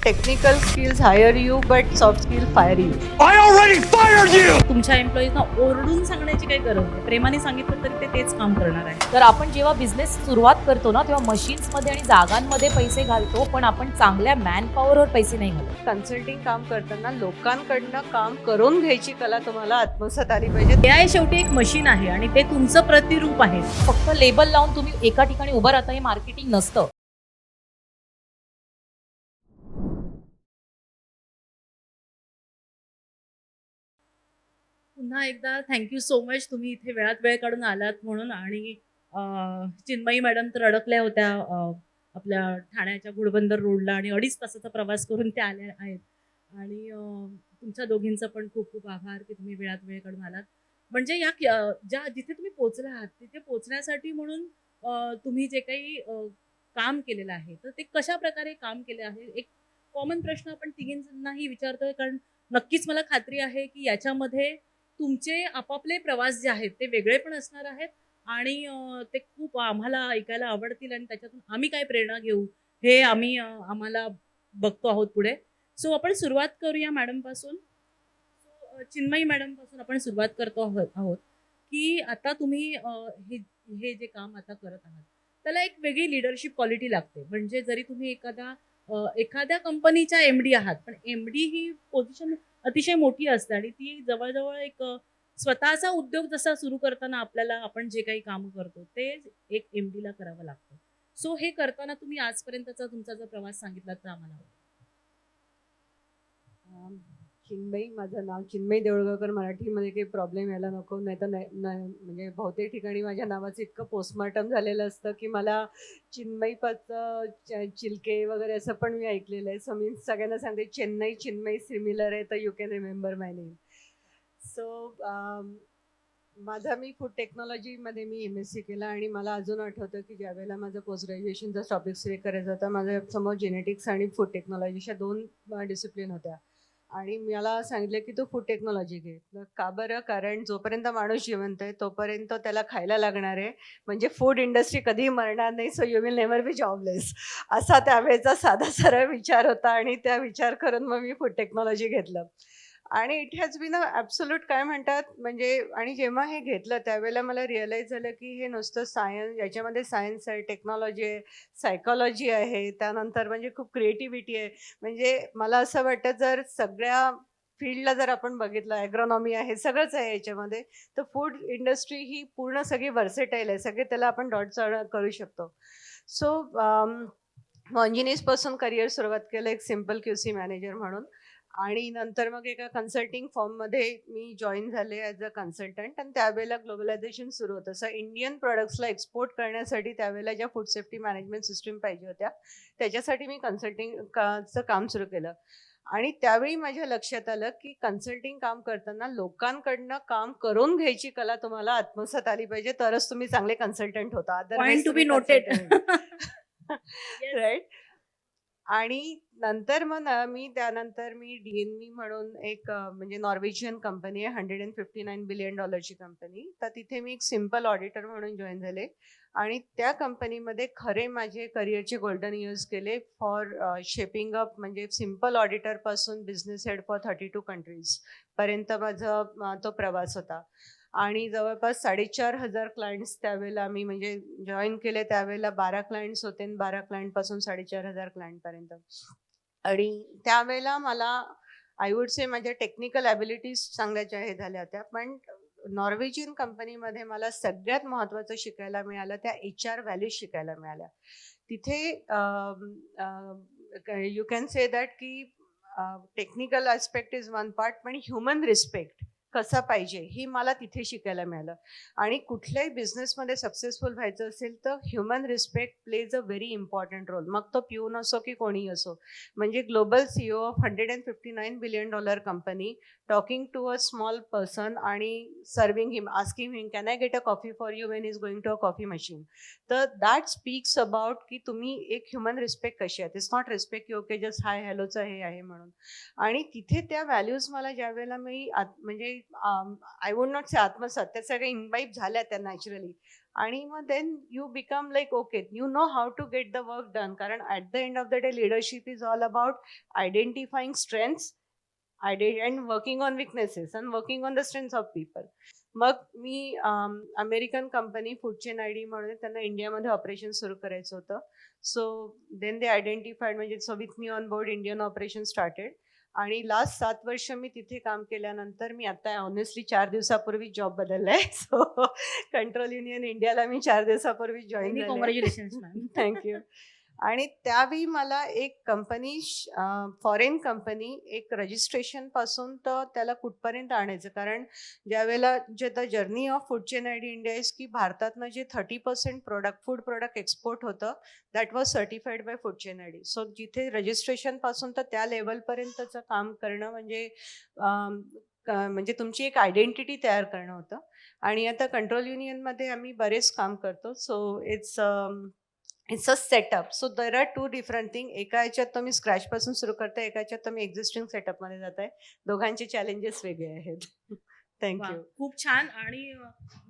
Technical skills hire you but soft skill fire you. I already fired you! तुमच्या एम्प्लॉईजना ओरडून सांगण्याची काही गरज नाही. प्रेमाने सांगितलं तरी ते तेच काम करणार आहे. तर आपण जेव्हा बिझनेस सुरुवात करतो ना तेव्हा मशीन्समध्ये आणि जागांमध्ये पैसे घालतो, पण आपण चांगल्या मॅन पॉवरवर पैसे नाही घालत. कन्सल्टिंग काम करताना लोकांकडनं काम करून घ्यायची कला तुम्हाला आत्मसात आली पाहिजे. AI शेवटी एक मशीन आहे आणि ते तुमचं प्रतिरूप आहे. फक्त लेबल लावून तुम्ही एका ठिकाणी उभं राहता हे मार्केटिंग नसतं. पुन्हा एकदा थँक्यू सो मच, तुम्ही इथे वेळात वेळ काढून आलात म्हणून. आणि चिन्मयी मॅडम तर अडकल्या होत्या आपल्या ठाण्याच्या घोडबंदर रोडला आणि 2.5 तासाचा प्रवास करून त्या आल्या आहेत. आणि तुमच्या दोघींचा पण खूप खूप आभार की तुम्ही वेळात वेळ काढून आलात. म्हणजे या ज्या जिथे तुम्ही पोचला आहात तिथे पोचण्यासाठी म्हणून तुम्ही जे काही काम केलेलं आहे तर ते कशा प्रकारे काम केले आहे, एक कॉमन प्रश्न आपण तिघींनाही विचारतोय. कारण नक्कीच मला खात्री आहे की याच्यामध्ये तुमचे आपापले प्रवास जे आहेत ते वेगळे पण असणार आहेत आणि ते खूप आम्हाला ऐकायला आवडतील आणि त्याच्यातून आम्ही काय प्रेरणा घेऊ हे आम्ही आम्हाला बघतो आहोत पुढे. सो आपण सुरुवात करूया मॅडमपासून. चिन्मयी मॅडमपासून आपण सुरुवात करतो आहोत की आता तुम्ही हे जे काम आता करत आहात त्याला एक वेगळी लिडरशिप क्वालिटी लागते. म्हणजे जरी तुम्ही एखाद्या कंपनीच्या MD आहात, पण MD ही पोझिशन अतिशय मोठी असते आणि ती जवळजवळ एक स्वतःचा उद्योग जसा सुरू करताना आपल्याला आपण जे काही काम करतो ते एक MD ला करावं लागतं. सो हे करताना तुम्ही आजपर्यंतचा तुमचा जो प्रवास सांगितला तर आम्हाला आवडेल. चिन्मयी, माझं नाव चिन्मयी देऊळगावकर. मराठीमध्ये काही प्रॉब्लेम यायला नको, नाही तर म्हणजे बहुतेक ठिकाणी माझ्या नावाचं इतकं पोस्टमार्टम झालेलं असतं की मला चिन्मयीपाचं चिलके वगैरे असं पण मी ऐकलेलं आहे. सो मी सगळ्यांना सांगते चेन्नई चिन्मयी सिमिलर आहे, तर you can remember my name. So me food टेक्नॉलॉजीमध्ये मी MSc केला आणि मला अजून आठवतं की ज्यावेळेला माझं पोस्ट ग्रॅज्युएशनचा टॉपिक सिलेक्ट करायचा होता, माझ्या समोर जेनेटिक्स आणि फूड टेक्नॉलॉजी अशा 2 डिसिप्लिन होत्या आणि मला सांगितलं की तू फूड टेक्नॉलॉजी घे. का बरं? कारण जोपर्यंत माणूस जिवंत आहे तोपर्यंत त्याला खायला लागणार आहे, म्हणजे फूड इंडस्ट्री कधीही मरणार नाही. So you will never B jobless, असा त्यावेळेचा साधा सरळ विचार होता आणि त्या विचार करून मग मी फूड टेक्नॉलॉजी घेतलं. आणि इट हॅज बीन ॲब्सोल्यूट काय म्हणतात म्हणजे, आणि जेव्हा हे घेतलं त्यावेळेला मला रिअलाईज झालं की हे नुसतं सायन्स, याच्यामध्ये सायन्स आहे, टेक्नॉलॉजी आहे, सायकॉलॉजी आहे, त्यानंतर म्हणजे खूप क्रिएटिव्हिटी आहे. म्हणजे मला असं वाटतं जर सगळ्या फील्डला जर आपण बघितलं, ॲग्रॉनॉमी आहे, सगळंच आहे याच्यामध्ये, तर फूड इंडस्ट्री ही पूर्ण सगळी व्हर्सेटाईल आहे, सगळे त्याला आपण डॉट करू शकतो. सो इंजिनियर्सपासून करिअर सुरुवात केलं एक सिम्पल QC मॅनेजर म्हणून, आणि नंतर मग एका कन्सल्टिंग फर्ममध्ये मी जॉईन झाले ॲज अ कन्सल्टंट. आणि त्यावेळेला ग्लोबलायझेशन सुरू होतं. सो इंडियन प्रोडक्ट्सला एक्सपोर्ट करण्यासाठी त्यावेळेला ज्या फूड सेफ्टी मॅनेजमेंट सिस्टीम पाहिजे होत्या त्याच्यासाठी मी कन्सल्टिंगचं काम सुरू केलं. आणि त्यावेळी माझ्या लक्षात आलं की कन्सल्टिंग काम करताना लोकांकडनं काम करून घ्यायची कला तुम्हाला आत्मसात आली पाहिजे, तरच तुम्ही चांगले कन्सल्टंट होता. Point to be noted. Right. आणि नंतर मग त्यानंतर मी DNV म्हणून एक म्हणजे नॉर्वेजियन कंपनी आहे, $159 बिलियन कंपनी. तर तिथे मी एक सिम्पल ऑडिटर म्हणून जॉईन झाले आणि त्या कंपनीमध्ये खरे माझे करिअरचे गोल्डन इयर्स गेले फॉर शेपिंग अप. म्हणजे सिम्पल ऑडिटरपासून बिझनेस हेड फॉर 32 कंट्रीज पर्यंत माझा तो प्रवास होता. आणि जवळपास 4,500 क्लायंट्स त्यावेळेला मी म्हणजे जॉईन केले त्यावेळेला 12 क्लायंट्स होते आणि 12 क्लायंटपासून 4,500 क्लायंटपर्यंत. आणि त्यावेळेला मला आय वुड से माझ्या टेक्निकल ॲबिलिटीज चांगल्याच्या हे झाल्या होत्या, पण नॉर्वेजियन कंपनीमध्ये मला सगळ्यात महत्त्वाचं शिकायला मिळालं त्या HR व्हॅल्यूज शिकायला मिळाल्या. तिथे यू कॅन से दॅट की technical aspect is one part, पण ह्युमन रिस्पेक्ट कसा पाहिजे हे मला तिथे शिकायला मिळालं. आणि कुठल्याही बिझनेसमध्ये सक्सेसफुल व्हायचं असेल तर human respect plays a very important role. मग तो पिऊन असो की कोणीही असो. म्हणजे global CEO of $159 billion company talking to a small person आणि serving him, asking him can I get a coffee for you when is going to a coffee machine. तर दॅट स्पीक्स अबाउट की तुम्ही एक human respect कशी आहे. It's not respect की okay just hi हॅलोचं हे आहे म्हणून. आणि तिथे त्या व्हॅल्यूज मला ज्या वेळेला मी म्हणजे आय वुड नॉट से आत्मसात, त्या सगळ्या इन्वाईब झाल्या त्या नॅचरली. आणि मग then you become like okay, you know how to get the work done. कारण at the end of the day leadership is all about identifying strengths and working on weaknesses and working on the strengths of people. मग मी American company food chain I D म्हणून त्यांना इंडियामध्ये operation सुरू करायचं होतं. So then they identified, म्हणजे so with me on board Indian operation started. आणि लास्ट 7 वर्ष मी तिथे काम केल्यानंतर मी आता ऑनेस्टली 4 दिवसापूर्वी जॉब बदललाय. सो कंट्रोल युनियन इंडियाला मी 4 दिवसापूर्वी जॉईन झाले. Congratulation ma'am. थँक्यू. आणि त्यावेळी मला एक कंपनी, फॉरेन कंपनी, एक रजिस्ट्रेशन पासून तर त्याला कुठपर्यंत आणायचं. कारण ज्यावेळेला जे the journey of food chain I D India is की भारतातनं जे 30% फूड प्रोडक्ट एक्सपोर्ट होतं that was certified by food chain I D. So जिथे रजिस्ट्रेशन पासून तर त्या लेवलपर्यंतचं काम करणं म्हणजे तुमची एक आयडेंटिटी तयार करणं होतं. आणि आता कंट्रोल युनियनमध्ये आम्ही बरेच काम करतो. So it's a setup. So there are 2 different thing. एका ह्याच्यात तुम्ही स्क्रॅचपासून सुरू करताय, एका ह्याच्यात तुम्ही एक्झिस्टिंग सेटअपमध्ये जाताय. दोघांचे चॅलेंजेस वेगळे आहेत. वा, थँक्यू. खूप छान. आणि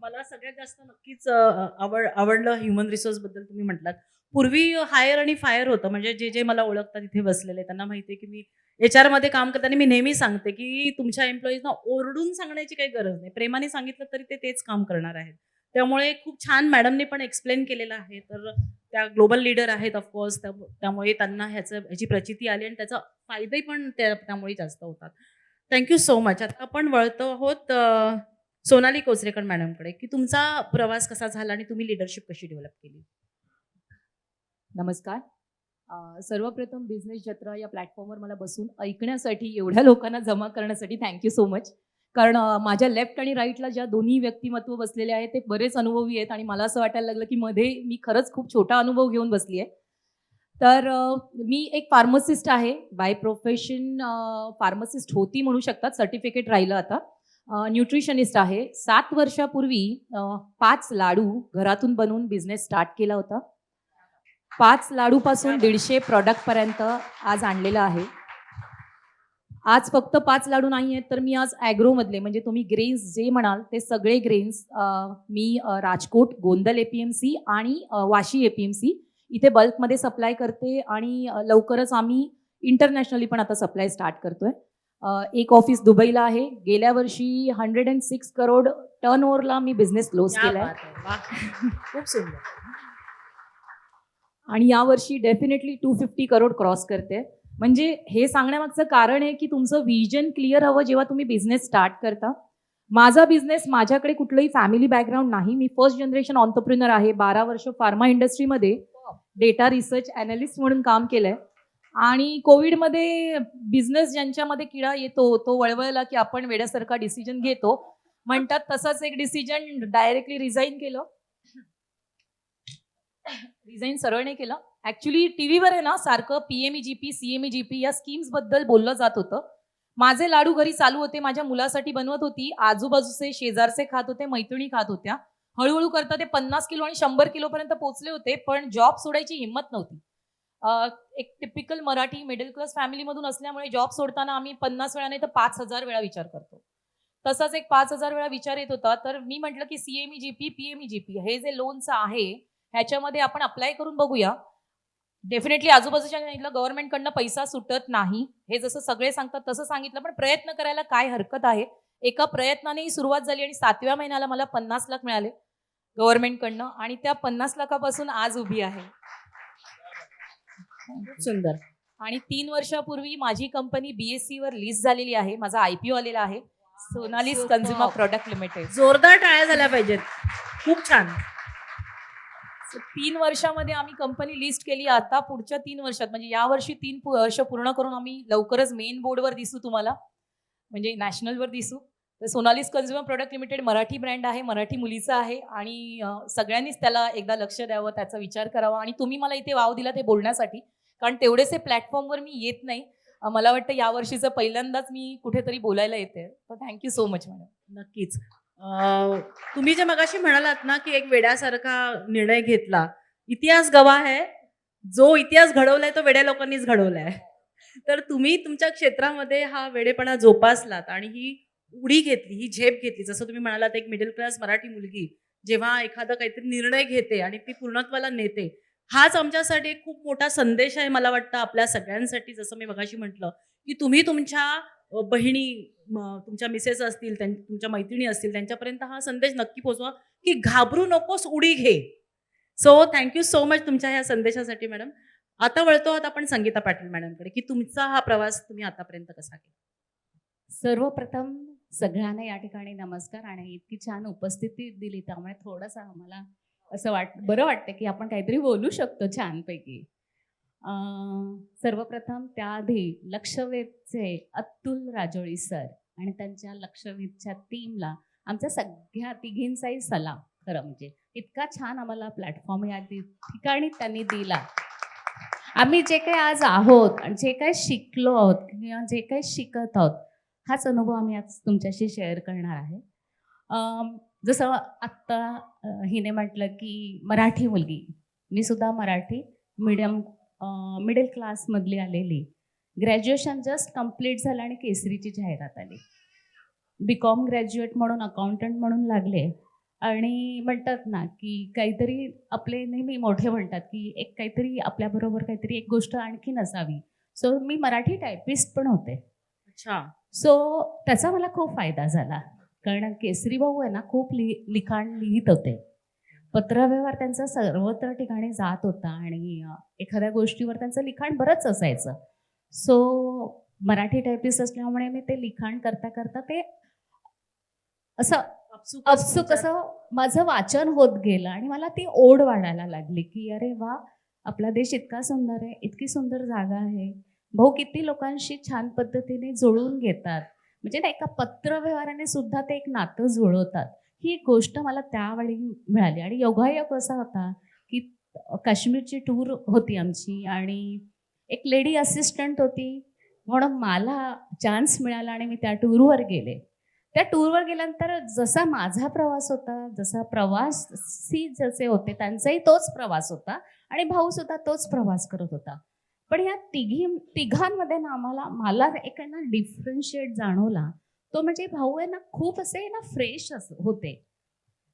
मला सगळ्यात जास्त नक्कीच आवडलं ह्युमन रिसोर्स बद्दल तुम्ही म्हटलात. पूर्वी हायर आणि फायर होतं, म्हणजे जे मला ओळखतात इथे बसलेले त्यांना माहिती आहे की मी HR मध्ये काम करताना मी नेहमी सांगते की तुमच्या एम्प्लॉईजना ओरडून सांगण्याची काही गरज नाही, प्रेमाने सांगितलं तरी ते तेच काम करणार आहेत. त्यामुळे खूप छान मॅडमने पण एक्सप्लेन केलेलं आहे. तर त्या ग्लोबल लीडर आहेत ऑफकोर्स, त्यामुळे त्यांना ह्याची प्रचिती आली आणि त्याचा फायदाही पण त्यामुळे जास्त होतात. Thank you so much. आता आपण वळतो आहोत सोनाली कोचरेकर मॅडमकडे, की तुमचा प्रवास कसा झाला आणि तुम्ही लिडरशिप कशी डेव्हलप केली. नमस्कार. सर्वप्रथम बिझनेस जत्रा या प्लॅटफॉर्मवर मला बसून ऐकण्यासाठी, एवढ्या लोकांना जमा करण्यासाठी थँक्यू सो मच. कारण माझ्या लेफ्ट आणि राईटला ज्या दोन्ही व्यक्तिमत्व बसलेले आहेत ते बरेच अनुभवी आहेत आणि मला असं वाटायला लागलं की मध्ये मी खरंच खूप छोटा अनुभव घेऊन बसली आहे. तर मी एक फार्मसिस्ट आहे बाय प्रोफेशन. फार्मसिस्ट होती म्हणू शकतात, सर्टिफिकेट राहिलं आता. न्यूट्रिशनिस्ट आहे. 7 वर्षापूर्वी 5 लाडू घरातून बनवून बिझनेस स्टार्ट केला होता. 5 लाडूपासून 150 प्रॉडक्टपर्यंत आज आणलेलं आहे. आज फक्त 5 लाडू नाही आहेत, तर मी आज ॲग्रोमधले, म्हणजे तुम्ही ग्रेन्स जे म्हणाल ते सगळे ग्रेन्स मी राजकोट, गोंदल APMC आणि वाशी APMC इथे बल्कमध्ये सप्लाय करते. आणि लवकरच आम्ही इंटरनॅशनली पण आता सप्लाय स्टार्ट करतोय. एक ऑफिस दुबईला आहे. गेल्या वर्षी 106 करोड टर्नओव्हरला मी बिझनेस क्लोज केलाय. खूप सुंदर. आणि यावर्षी डेफिनेटली 250 करोड क्रॉस करते. म्हणजे हे सांगण्यामागचं कारण आहे की तुमचं विजन क्लिअर हवं जेव्हा तुम्ही बिझनेस स्टार्ट करता. माझा बिझनेस, माझ्याकडे कुठलंही फॅमिली बॅकग्राऊंड नाही. मी फर्स्ट जनरेशन ऑन्टरप्रिनर आहे. 12 वर्ष फार्मा इंडस्ट्रीमध्ये डेटा रिसर्च ॲनालिस्ट म्हणून काम केलंय. आणि कोविडमध्ये बिझनेस ज्यांच्यामध्ये किडा येतो तो वळवळला की आपण वेड्यासारखा डिसिजन घेतो म्हणतात, तसाच एक डिसिजन डायरेक्टली रिझाईन केलं. रिझाईन सरळ नाही केलं. ॲक्च्युली टीव्हीवर आहे ना सारखं PMEGP CMEGP या स्कीम्स बद्दल बोललं जात होतं. माझे लाडू घरी चालू होते, माझ्या मुलासाठी बनवत होती, आजूबाजूचे शेजारचे खात होते, मैत्रिणी खात होत्या. हळूहळू करता ते 50 किलो आणि 100 किलोपर्यंत पोहोचले होते, पण जॉब सोडायची हिंमत नव्हती. एक टिपिकल मराठी मिडल क्लास फॅमिलीमधून असल्यामुळे जॉब सोडताना आम्ही 50 वेळा नाही तर 5000 वेळा विचार करतो. तसाच एक 5000 वेळा विचार येत होता. तर मी म्हटलं की CMEGP PMEGP हे जे लोनचं आहे ह्याच्यामध्ये आपण अप्लाय करून बघूया. डेफिनेटली आजूबाजूच्या गव्हर्नमेंटकडनं पैसा सुटत नाही, हे जसं सगळे सांगतात तसं सांगितलं, पण प्रयत्न करायला काय हरकत आहे. एका प्रयत्नानेही सुरुवात झाली आणि 7व्या महिन्याला मला 50 लाख मिळाले गव्हर्नमेंटकडनं आणि त्या 50 लाखापासून आज उभी आहे. सुंदर. आणि 3 वर्षापूर्वी माझी कंपनी BSE वर लिस्ट झालेली आहे. माझा IPO आलेला आहे, सोनालीस कन्झ्युमर प्रोडक्ट लिमिटेड. जोरदार टाळ्या झाल्या पाहिजेत. खूप छान. 3 वर्षामध्ये आम्ही कंपनी लिस्ट केली. आता पुढच्या 3 वर्षात, म्हणजे यावर्षी 3 वर्ष पूर्ण करून आम्ही लवकरच मेन बोर्डवर दिसू, तुम्हाला म्हणजे नॅशनलवर दिसू. तर Sonali's consumer product limited Marathi brand आहे, मराठी मुलीचा आहे आणि सगळ्यांनीच त्याला एकदा लक्ष द्यावं, त्याचा विचार करावा. आणि तुम्ही मला इथे वाव दिला ते बोलण्यासाठी, कारण तेवढेसे प्लॅटफॉर्मवर मी येत नाही. मला वाटतं यावर्षीचं पहिल्यांदाच मी कुठेतरी बोलायला येते. तर थँक्यू सो मच मॅडम. नक्कीच. तुम्ही जे मगाशी म्हणालात ना की एक वेड्यासारखा निर्णय घेतला, इतिहास गवाह आहे, जो इतिहास घडवलाय तो वेड्या लोकांनीच घडवलाय. तर तुम्ही तुमच्या क्षेत्रामध्ये हा वेडेपणा जोपासलात आणि ही उडी घेतली, ही झेप घेतली. जसं तुम्ही म्हणालात एक मिडल क्लास मराठी मुलगी जेव्हा एखादा काहीतरी निर्णय घेते आणि ती पूर्णत्वाला नेते, हाच आमच्यासाठी एक खूप मोठा संदेश आहे मला वाटतं आपल्या सगळ्यांसाठी. जसं मी मगाशी म्हटलं, की तुम्ही तुमच्या बहिणी, तुमच्या मिसेस असतील, तुमच्या मैत्रिणी असतील, त्यांच्यापर्यंत हा संदेश नक्की पोहोचवा, की घाबरू नकोस, उडी घे. So thank you so much तुमच्या ह्या संदेशासाठी मॅडम. आता वळतो आहोत आपण संगीता पाटील मॅडमकडे, की तुमचा हा प्रवास तुम्ही आतापर्यंत कसा केला? सर्वप्रथम सगळ्यांना या ठिकाणी नमस्कार आणि इतकी छान उपस्थिती दिली त्यामुळे थोडंसं आम्हाला असं बरं वाटतं की आपण काहीतरी बोलू शकतो छानपैकी. सर्वप्रथम त्याआधी लक्षवेधचे अतुल राजोळी सर आणि त्यांच्या लक्षवेधच्या टीमला आमच्या सगळ्या तिघींचाही सलाम. खरं म्हणजे इतका छान आम्हाला प्लॅटफॉर्म या ठिकाणी त्यांनी दिला. आम्ही जे काही आज आहोत आणि जे काही शिकलो आहोत किंवा जे काही शिकत आहोत हाच अनुभव आम्ही आज तुमच्याशी शेअर करणार आहे. जसं आत्ता हिने म्हटलं की मराठी मुलगी, मी सुद्धा मराठी मिडल क्लासमधली आलेली, ग्रॅज्युएशन जस्ट कंप्लीट झालं आणि केसरीची जाहिरात आली. BCom ग्रॅज्युएट म्हणून अकाउंटंट म्हणून लागले आणि म्हणतात ना की काहीतरी आपले नेहमी मोठे म्हणतात की एक काहीतरी आपल्याबरोबर काहीतरी एक गोष्ट आणखी नसावी. सो मी मराठी टायपिस्ट पण होते. अच्छा. सो त्याचा मला खूप फायदा झाला कारण केसरी भाऊ आहे ना खूप लिखाण लिहित होते. पत्रव्यवहार त्यांचा सर्वत्र ठिकाणी जात होता आणि एखाद्या गोष्टीवर त्यांचं लिखाण बरंच असायचं. सो मराठी टायपिस्ट असल्यामुळे मी ते लिखाण करता करता ते असं अपसुक असं माझं वाचन होत गेलं आणि मला ती ओढ वाढायला लागली की अरे वा, आपला देश इतका सुंदर आहे, इतकी सुंदर जागा आहे, भाऊ किती लोकांशी छान पद्धतीने जुळून घेतात, म्हणजे ना एका पत्रव्यवहाराने सुद्धा ते एक नातं जुळवतात. ही एक गोष्ट मला त्यावेळी मिळाली आणि योगायोग असा होता की काश्मीरची टूर होती आमची आणि एक लेडी असिस्टंट होती म्हणून मला चान्स मिळाला आणि मी त्या टूरवर गेले. त्या टूरवर गेल्यानंतर जसा माझा प्रवास होता, जसा प्रवासी जसे होते त्यांचाही तोच प्रवास होता आणि भाऊ सुद्धा तोच प्रवास करत होता. पण या तिघांमध्ये ना मला एक ना डिफरन्शिएट जाणवला. तो म्हणजे भाऊ आहे ना खूप असे ना फ्रेश होते,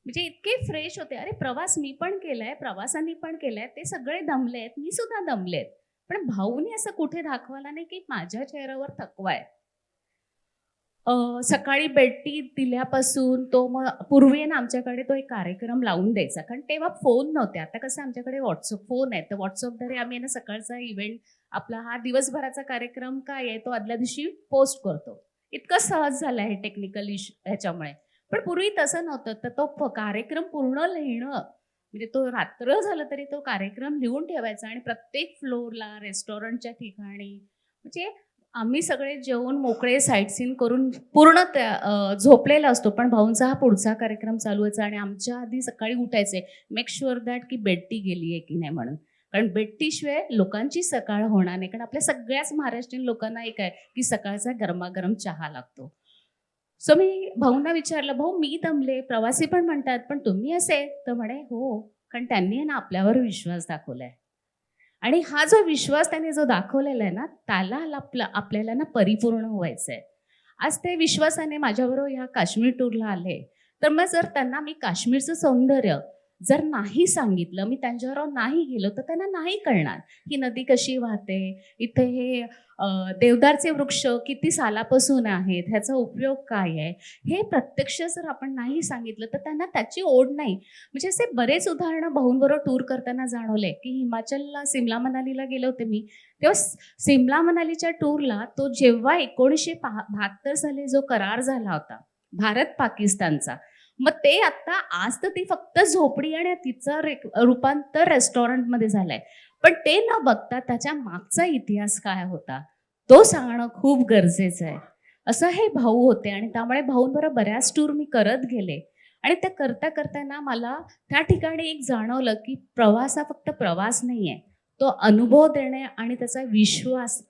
म्हणजे इतके फ्रेश होते. अरे प्रवास मी पण केलाय, प्रवासांनी पण केलाय, ते सगळे दमलेत, मी सुद्धा दमलेत, पण भाऊनी असं कुठे दाखवलं नाही की माझ्या चेहऱ्यावर थकवा आहे. सकाळी बेटी दिल्यापासून तो मग पूर्वी ना आमच्याकडे तो एक कार्यक्रम लावून द्यायचा कारण तेव्हा फोन नव्हते. आता कसं आमच्याकडे व्हॉट्सअप फोन आहे, तर व्हॉट्सअपद्वारे आम्ही ना सकाळचा इव्हेंट आपला हा दिवसभराचा कार्यक्रम काय आहे तो आदल्या दिवशी पोस्ट करतो. इतकं सहज झालं आहे टेक्निकल ह्याच्यामुळे. पण पूर्वी तसं नव्हतं. तर तो कार्यक्रम पूर्ण लिहिणं म्हणजे तो रात्र झालं तरी तो कार्यक्रम लिहून ठेवायचा आणि प्रत्येक फ्लोअरला रेस्टॉरंटच्या ठिकाणी म्हणजे आम्ही सगळे जेवून मोकळे साईट सीन करून पूर्ण झोपलेला असतो, पण भाऊंचा हा पुढचा कार्यक्रम चालू व्हायचा आणि आमच्या आधी सकाळी उठायचे, मेक शुअर दॅट की बेट्टी गेली आहे की नाही म्हणून. कारण बेट्टीशिवाय लोकांची सकाळ होणार नाही. कारण आपल्या सगळ्याच महाराष्ट्रीयन लोकांना एक आहे की सकाळचा गरमागरम चहा लागतो. सो मी भाऊंना विचारलं, भाऊ मी दमले, प्रवासी पण म्हणतात पण तुम्ही असे? तर म्हणे हो, कारण त्यांनी ना आपल्यावर विश्वास दाखवलाय आणि हा जो विश्वास त्यांनी जो दाखवलेला आहे ना त्याला आपल्याला ना परिपूर्ण व्हायचं आहे. आज ते विश्वासाने माझ्याबरोबर ह्या काश्मीर टूरला आले. तर मग जर त्यांना मी काश्मीरचं सौंदर्य जर नाही सांगितलं, मी त्यांच्याबरोबर नाही गेलो तर त्यांना नाही कळणार ही नदी कशी वाहते, इथे हे देवदारचे वृक्ष किती सालापासून आहेत, ह्याचा उपयोग काय आहे, हे प्रत्यक्ष जर आपण नाही सांगितलं तर त्यांना त्याची ओढ नाही. म्हणजे असे बरेच उदाहरणं भाऊंबरोबर टूर करताना जाणवले की हिमाचलला सिमला मनालीला गेले होते मी, तेव्हा सिमला मनालीच्या टूरला तो जेव्हा 1972 साली जो करार झाला होता भारत पाकिस्तानचा, मग ते आता आज तर ती फक्त झोपडी आणि तिचं रूपांतर रेस्टॉरंटमध्ये झालंय. पण ते न बघता त्याच्या मागचा इतिहास काय होता तो सांगणं खूप गरजेचं आहे. असं हे भाऊ होते आणि त्यामुळे भाऊंबरोबर बऱ्याच टूर मी करत गेले आणि त्या करता करताना मला त्या ठिकाणी एक जाणवलं की प्रवास हा फक्त प्रवास नाही आहे, तो अनुभव देणे आणि त्याचा विश्वास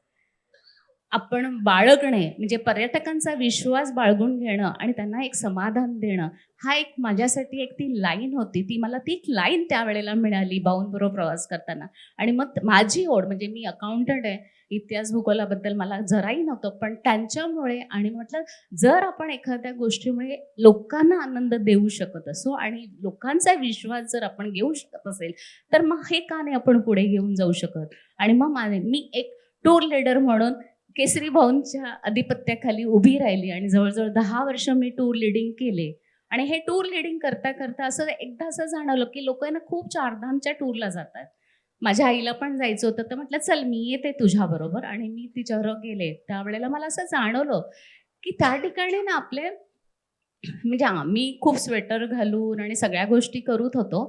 आपण बाळगणे म्हणजे पर्यटकांचा विश्वास बाळगून घेणं आणि त्यांना एक समाधान देणं, हा एक माझ्यासाठी एक ती लाईन होती. मला ती लाईन त्यावेळेला मिळाली भाऊंबरोबर प्रवास करताना. आणि मग माझी ओढ म्हणजे मी अकाउंटंट आहे, इतिहास भूगोलाबद्दल मला जराही नव्हतं, पण त्यांच्यामुळे आणि म्हटलं जर आपण एखाद्या गोष्टीमुळे लोकांना आनंद देऊ शकत असो आणि लोकांचा विश्वास जर आपण घेऊ शकत असेल, तर मग हे का नाही आपण पुढे घेऊन जाऊ शकत. आणि मग मी एक टूर लीडर म्हणून केसरी भाऊंच्या अधिपत्याखाली उभी राहिली आणि जवळजवळ 10 वर्ष मी टूर लिडिंग केले. आणि हे टूर लिडिंग करता करता एकदा असं जाणवलं की लोक ना खूप चारधामच्या टूरला जातात. माझ्या आईला पण जायचं होतं, तर म्हटलं चल मी येते तुझ्याबरोबर. आणि मी तिच्याबरोबर गेले. त्यावेळेला मला असं जाणवलं की त्या ठिकाणी ना आपले म्हणजे आम्ही खूप स्वेटर घालून आणि सगळ्या गोष्टी करत होतो.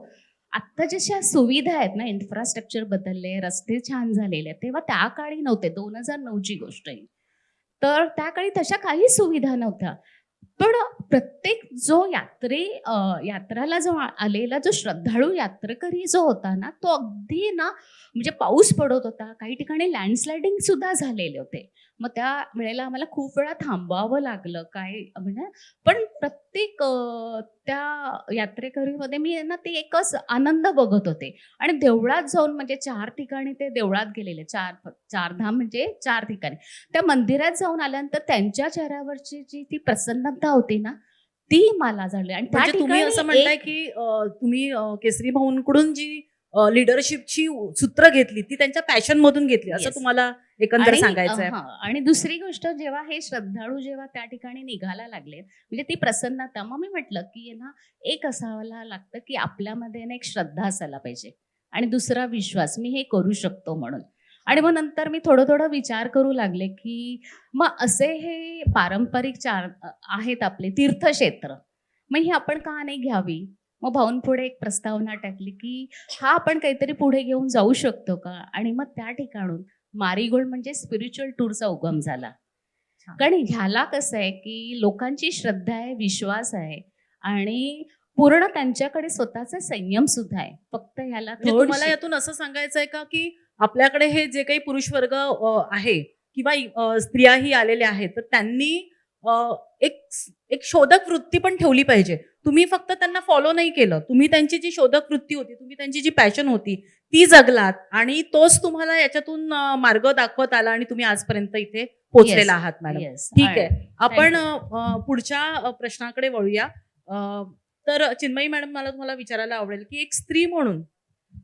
आत्ता जशा सुविधा आहेत ना, इन्फ्रास्ट्रक्चर बदलले, रस्ते छान झालेले, तेव्हा त्या काळी नव्हते. 2009ची गोष्ट आहे. तर त्या काळी तशा काही सुविधा नव्हत्या. पण प्रत्येक जो यात्राला जो आलेला जो श्रद्धाळू यात्रेकरी जो होता ना, तो अगदी ना म्हणजे पाऊस पडत होता, काही ठिकाणी लँडस्लायडिंग सुद्धा झालेले होते. मग त्या वेळेला आम्हाला खूप वेळा थांबावं लागलं. काय म्हणजे पण प्रत्येक त्या यात्रेकरीमध्ये मी ना ते एकच आनंद बघत होते. आणि देवळात जाऊन म्हणजे 4 ठिकाणी ते देवळात गेलेले, चार धाम म्हणजे 4 ठिकाणी. त्या मंदिरात जाऊन आल्यानंतर त्यांच्या चेहऱ्यावरची जी ती प्रसन्नता होती ना, ती मला जाणली. आणि त्या म्हणजे तुम्ही ठिकाणी असं म्हणताय एक- की तुम्ही केसरी भाऊंकडून जी लिडरशिपची सूत्र घेतली ती त्यांच्या पॅशन मधून घेतली असं Yes. तुम्हाला एकंदर आणि, सांगायचं आहे. आणि दुसरी गोष्ट, जेव्हा हे श्रद्धाळू जेव्हा त्या ठिकाणी निघायला लागले म्हणजे ती प्रसन्नता, मग मी म्हटलं की ना एक असायला लागतं की आपल्यामध्ये ना एक श्रद्धा असायला पाहिजे आणि दुसरा विश्वास, मी हे करू शकतो म्हणून. आणि मग नंतर मी थोडं विचार करू लागले की मग असे हे पारंपरिक आहेत आपले तीर्थक्षेत्र, मग ही आपण का नाही घ्यावी. मग भाऊंपुढे एक प्रस्तावना टाकली की हा आपण काहीतरी पुढे घेऊन जाऊ शकतो का. आणि मग त्या ठिकाणून मारीगोल्ड म्हणजे स्पिरिच्युअल टूरचा उगम झाला. कारण ह्याला कसं आहे की लोकांची श्रद्धा आहे, विश्वास आहे आणि पूर्ण त्यांच्याकडे स्वतःचा संयम सुद्धा आहे. फक्त ह्याला म्हणजे तुम्हाला यातून असं सांगायचं आहे का की आपल्याकडे हे जे काही पुरुष वर्ग आहे किंवा स्त्रियाही आलेल्या आहेत, तर त्यांनी एक शोधक वृत्ती पण ठेवली पाहिजे. तुम्ही फक्त त्यांना फॉलो नाही केलं, तुम्ही त्यांची जी शोधक वृत्ती होती, तुम्ही त्यांची जी पॅशन होती ती जगलात आणि तोच तुम्हाला याच्यातून मार्ग दाखवत आला आणि तुम्ही आजपर्यंत इथे पोहोचलेला आहात मॅडम. ठीक आहे, आपण पुढच्या प्रश्नाकडे वळूया. तर चिन्मयी मॅडम, मला तुम्हाला विचारायला आवडेल की एक स्त्री म्हणून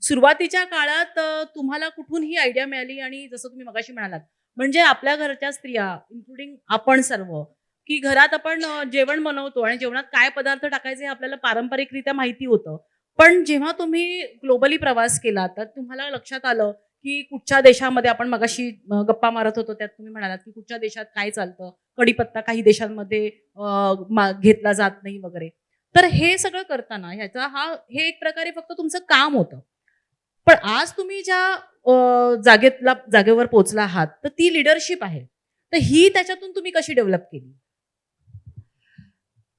सुरुवातीच्या काळात तुम्हाला कुठून ही आयडिया मिळाली. आणि जसं तुम्ही मगाशी म्हणालात, म्हणजे आपल्या घरच्या स्त्रिया इन्क्लुडिंग आपण सर्व, की घरात आपण जेवण बनवतो आणि जेवणात काय पदार्थ टाकायचे हे आपल्याला पारंपरिकरित्या माहिती होतं. पण जेव्हा तुम्ही ग्लोबली प्रवास केला तर तुम्हाला लक्षात आलं की कुठच्या देशामध्ये, आपण मगाशी गप्पा मारत होतो त्यात तुम्ही म्हणालात की कुठच्या देशात काय चालतं, कढीपत्ता काही देशांमध्ये घेतला जात नाही वगैरे. तर हे सगळं करताना हे एक प्रकारे फक्त तुमचं काम होतं. पण आज तुम्ही ज्या जागेवर पोहोचला आहात, तर ती लिडरशिप आहे. तर ही त्याच्यातून तुम्ही कशी डेव्हलप केली.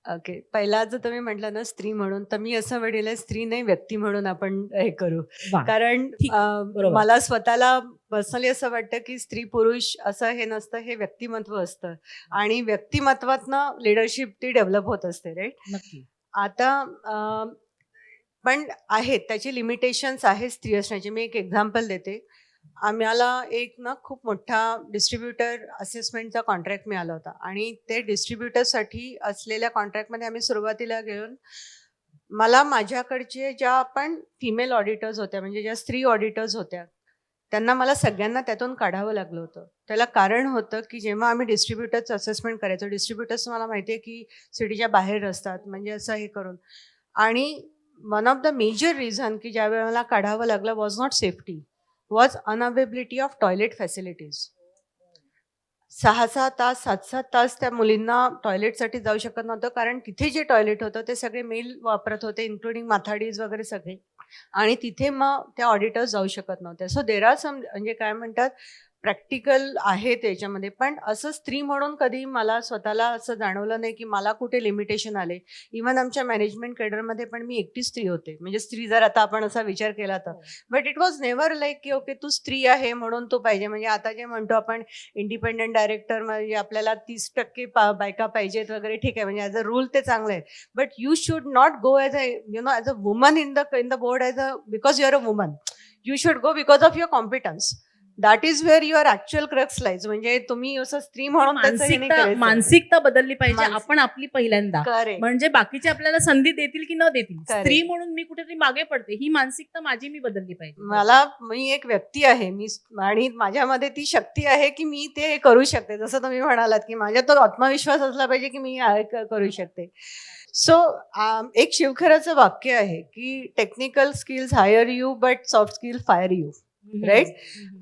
ओके, पहिला जर तुम्ही म्हटलं ना स्त्री म्हणून, तर मी असं म्हणेल स्त्री नाही व्यक्ती म्हणून आपण हे करू. वा. कारण ठीक, बरोबर. मला स्वतःला पर्सनली असं वाटतं की स्त्री पुरुष असं हे नसतं, हे व्यक्तिमत्व असतं आणि व्यक्तिमत्वातनं लिडरशिप ती डेव्हलप होत असते, राईट. नक्की. आता पण आहेत त्याची लिमिटेशन्स आहेत स्त्री असण्याची. मी एक एक्झाम्पल देते. आम्हाला एक ना खूप मोठा डिस्ट्रीब्युटर असेसमेंटचा कॉन्ट्रॅक्ट मिळाला होता आणि ते डिस्ट्रीब्युटरसाठी असलेल्या कॉन्ट्रॅक्टमध्ये आम्ही सुरुवातीला घेऊन मला माझ्याकडचे ज्या पण फिमेल ऑडिटर्स होत्या, म्हणजे ज्या स्त्री ऑडिटर्स होत्या, त्यांना मला सगळ्यांना त्यातून काढावं लागलं होतं. त्याला कारण होतं की जेव्हा आम्ही डिस्ट्रीब्युटरचं असेसमेंट करायचो, डिस्ट्रीब्युटर्स मला माहिती आहे की सिटीच्या बाहेर असतात, म्हणजे असं हे करून. आणि one of the major reason की ज्या वेळेला काढावं लागलं was not safety, was unavailability of toilet facilities. 6-6 तास 7-7 तास त्या मुलींना टॉयलेटसाठी जाऊ शकत नव्हतं, कारण तिथे जे टॉयलेट होतं ते सगळे मेल वापरत होते, इन्क्लुडिंग माथाडीज वगैरे सगळे. आणि तिथे मग त्या ऑडिटर्स जाऊ शकत नव्हत्या. सो देर आर सम, म्हणजे काय म्हणतात, प्रॅक्टिकल आहे त्याच्यामध्ये. पण असं स्त्री म्हणून कधी मला स्वतःला असं जाणवलं नाही की मला कुठे लिमिटेशन आले. इव्हन आमच्या मॅनेजमेंट केडरमध्ये पण मी एकटी स्त्री होते. म्हणजे स्त्री जर आता आपण असा विचार केला तर. But it was never like की ओके तू स्त्री आहे म्हणून तू पाहिजे. म्हणजे आता जे म्हणतो आपण इंडिपेंडंट डायरेक्टर म्हणजे आपल्याला 30% बायका पाहिजेत वगैरे, ठीक आहे, म्हणजे ॲज अ रूल ते चांगलं आहे. But you should not go as a as a woman in the board as a because you are a woman. You should go because of your competence. That is where your actual crux lies. म्हणजे तुम्ही असं स्त्री म्हणून त्याचं हे नाही करायचं. मानसिकता बदलली पाहिजे. मानसिक- आपण आपली पहिल्यांदा, Correct. म्हणजे बाकीचे आपल्याला संधी देतील की न देतील, Correct. स्त्री म्हणून मी कुठेतरी मागे पडते, ही मानसिकता माझी मी बदलली पाहिजे. मी एक व्यक्ती आहे, आणि माझ्यामध्ये ती शक्ती आहे की मी ते करू शकते. जसं तुम्ही म्हणालात की माझ्यात तो आत्मविश्वास असला पाहिजे की मी करू शकते. सो एक शिवखराचं वाक्य आहे की technical skills hire you but soft skill fire you. Right.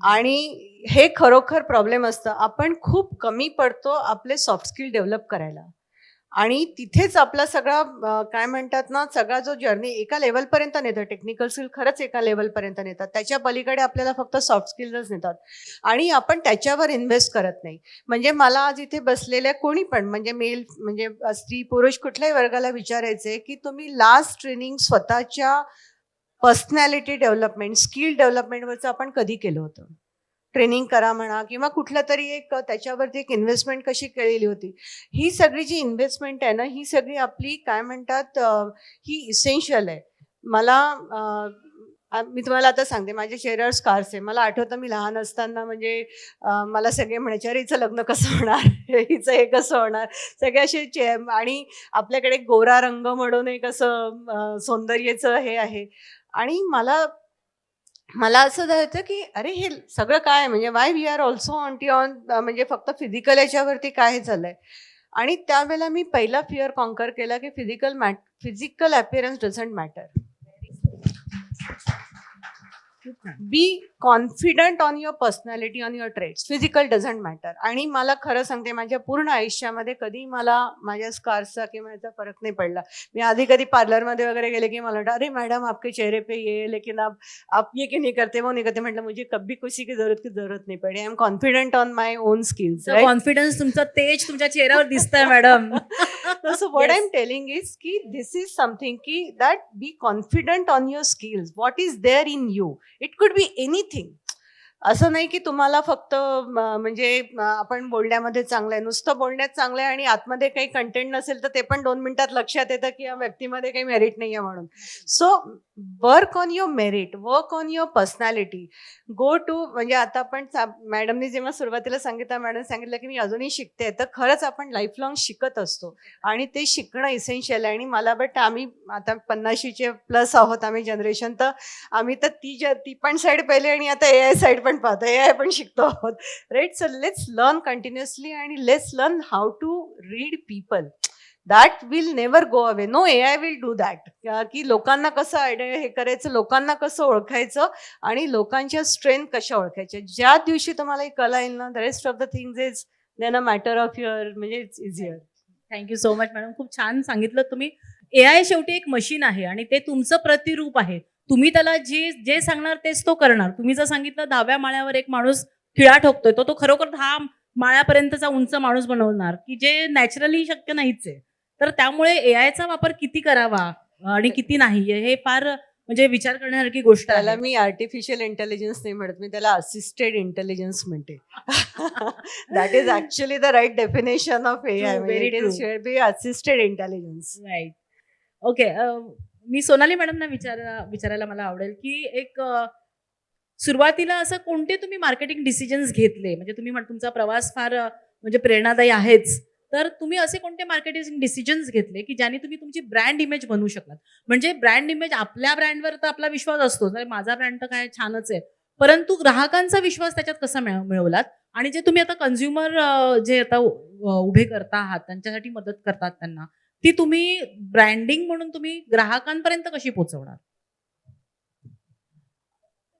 आणि हे खरोखर प्रॉब्लेम असतं. आपण खूप कमी पडतो आपले सॉफ्ट स्किल डेव्हलप करायला. आणि तिथेच आपला सगळा काय म्हणतात ना, सगळा जो जर्नी एका लेवलपर्यंत नेतं. टेक्निकल स्किल खरंच एका लेवलपर्यंत नेतात. त्याच्या पलीकडे आपल्याला फक्त सॉफ्ट स्किल्सच नेतात आणि आपण त्याच्यावर इन्व्हेस्ट करत नाही. म्हणजे मला आज इथे बसलेल्या कोणी पण म्हणजे मेल म्हणजे स्त्री पुरुष कुठल्याही वर्गाला विचारायचे की तुम्ही लास्ट ट्रेनिंग स्वतःच्या पर्सनॅलिटी डेव्हलपमेंट, स्किल डेव्हलपमेंटवरचं आपण कधी केलं होतं? ट्रेनिंग करा म्हणा किंवा कुठलं तरी एक त्याच्यावरती एक इन्व्हेस्टमेंट कशी केलेली होती. ही सगळी जी इन्व्हेस्टमेंट आहे ना, ही सगळी आपली काय म्हणतात ही इसेन्शियल आहे. मी तुम्हाला आता सांगते, माझ्या चेहऱ्यावर स्कार्स आहे. मला आठवतं मी लहान असताना म्हणजे मला सगळे म्हणायचे अरे हिचं लग्न कसं होणार, हिचं हे कसं होणार, सगळे असे आणि आपल्याकडे गोरा रंग म्हणून एक असं सौंदर्याचं हे आहे. आणि मला असं जायचं की अरे हे सगळं काय म्हणजे why we are also on म्हणजे फक्त फिजिकल याच्यावरती काय झालंय. आणि त्यावेळेला मी पहिला फिअर कॉन्कर केला की physical appearance doesn't matter. Be confident on your personality, on your traits. Physical doesn't matter. आणि मला खरं सांगते माझ्या पूर्ण आयुष्यामध्ये कधी मला माझ्या स्कार्सचा किंवा याचा फरक नाही पडला. मी आधी कधी पार्लरमध्ये वगैरे गेले की मला वाटतं अरे मॅडम आपके चेहरे पे ये लेकिन आप ये की नाही करते वो नाही करते. म्हटलं मुझे कभी किसी की जरूरत नाही पडे. I am confident on my own skills. Confidence, तुमचं तेज तुमच्या चेहऱ्यावर दिसतंय madam. So what I'm telling is ki this is something ki that be confident on your skills. What is there in you? It could be anything. असं नाही की तुम्हाला फक्त म्हणजे आपण बोलण्यामध्ये चांगलं आहे, नुसतं बोलण्यात चांगलं आहे आणि आतमध्ये काही कंटेंट नसेल तर ते पण 2 मिनिटात लक्षात येतं की या व्यक्तीमध्ये काही मेरिट नाही आहे म्हणून. So work on your merit, work on your personality. Go to म्हणजे आता आपण मॅडमनी जेव्हा सुरुवातीला मॅडम सांगितलं की मी अजूनही शिकते, तर खरंच आपण लाईफ लॉंग शिकत असतो आणि ते शिकणं इसेन्शियल आहे. आणि मला वाटतं आम्ही आता 50चे प्लस आहोत आम्ही जनरेशन, तर आम्ही तर ती पण साईड पाहिली आणि आता AI साईड पण पाहतो, AI पण शिकतो आहोत. Right. So let's learn continuously आणि let's learn how to read people. That will never go away. No AI will do that. की लोकांना कसं हे करायचं, लोकांना कसं ओळखायचं आणि लोकांच्या स्ट्रेंथ कशा ओळखायच्या. ज्या दिवशी तुम्हाला ही कला येईल ना, the rest of the things is then a matter of your म्हणजे it's easier. Thank you so much madam, खूप छान सांगितलं तुम्ही. AI शेवटी एक मशीन आहे आणि ते तुमचं प्रतिरूप आहे. तुम्ही त्याला जे सांगणार तेच तो करणार. तुम्ही जर सांगितलं 10व्या माळ्यावर एक माणूस खिळा ठोकतोय, तो खरोखर 10 माळ्यापर्यंतचा उंच माणूस बनवणार, की जे नॅचरली शक्य नाहीच आहे. तर त्यामुळे AIचा वापर किती करावा आणि किती नाही हे फार म्हणजे विचार करण्यासारखी गोष्ट त्याला आहे. मी आर्टिफिशियल इंटेलिजन्स नाही म्हणत, मी त्याला असिस्टेड इंटेलिजन्स म्हणते. That is actually the right definition of AI. True, very it true. Should be assisted intelligence. Right. Okay. मी सोनाली मॅडमना विचारायला मला आवडेल की एक सुरुवातीला असं कोणते तुम्ही मार्केटिंग डिसिजन्स घेतले, म्हणजे तुम्ही तुमचा प्रवास फार म्हणजे प्रेरणादायी आहेच, तर तुम्ही असे कोणते मार्केटिंग डिसिजन्स घेतले की ज्याने तुम्ही तुमची ब्रँड इमेज बनवू शकलात. म्हणजे ब्रँड इमेज, आपल्या ब्रँडवर तर आपला विश्वास असतो, माझा ब्रँड तर काय छानच आहे, परंतु ग्राहकांचा विश्वास त्याच्यात कसा मिळवलात आणि जे तुम्ही आता कन्झ्युमर जे आता उभे करता आहात त्यांच्यासाठी मदत करतात त्यांना, ती तुम्ही ब्रँडिंग म्हणून तुम्ही ग्राहकांपर्यंत कशी पोहोचवणार?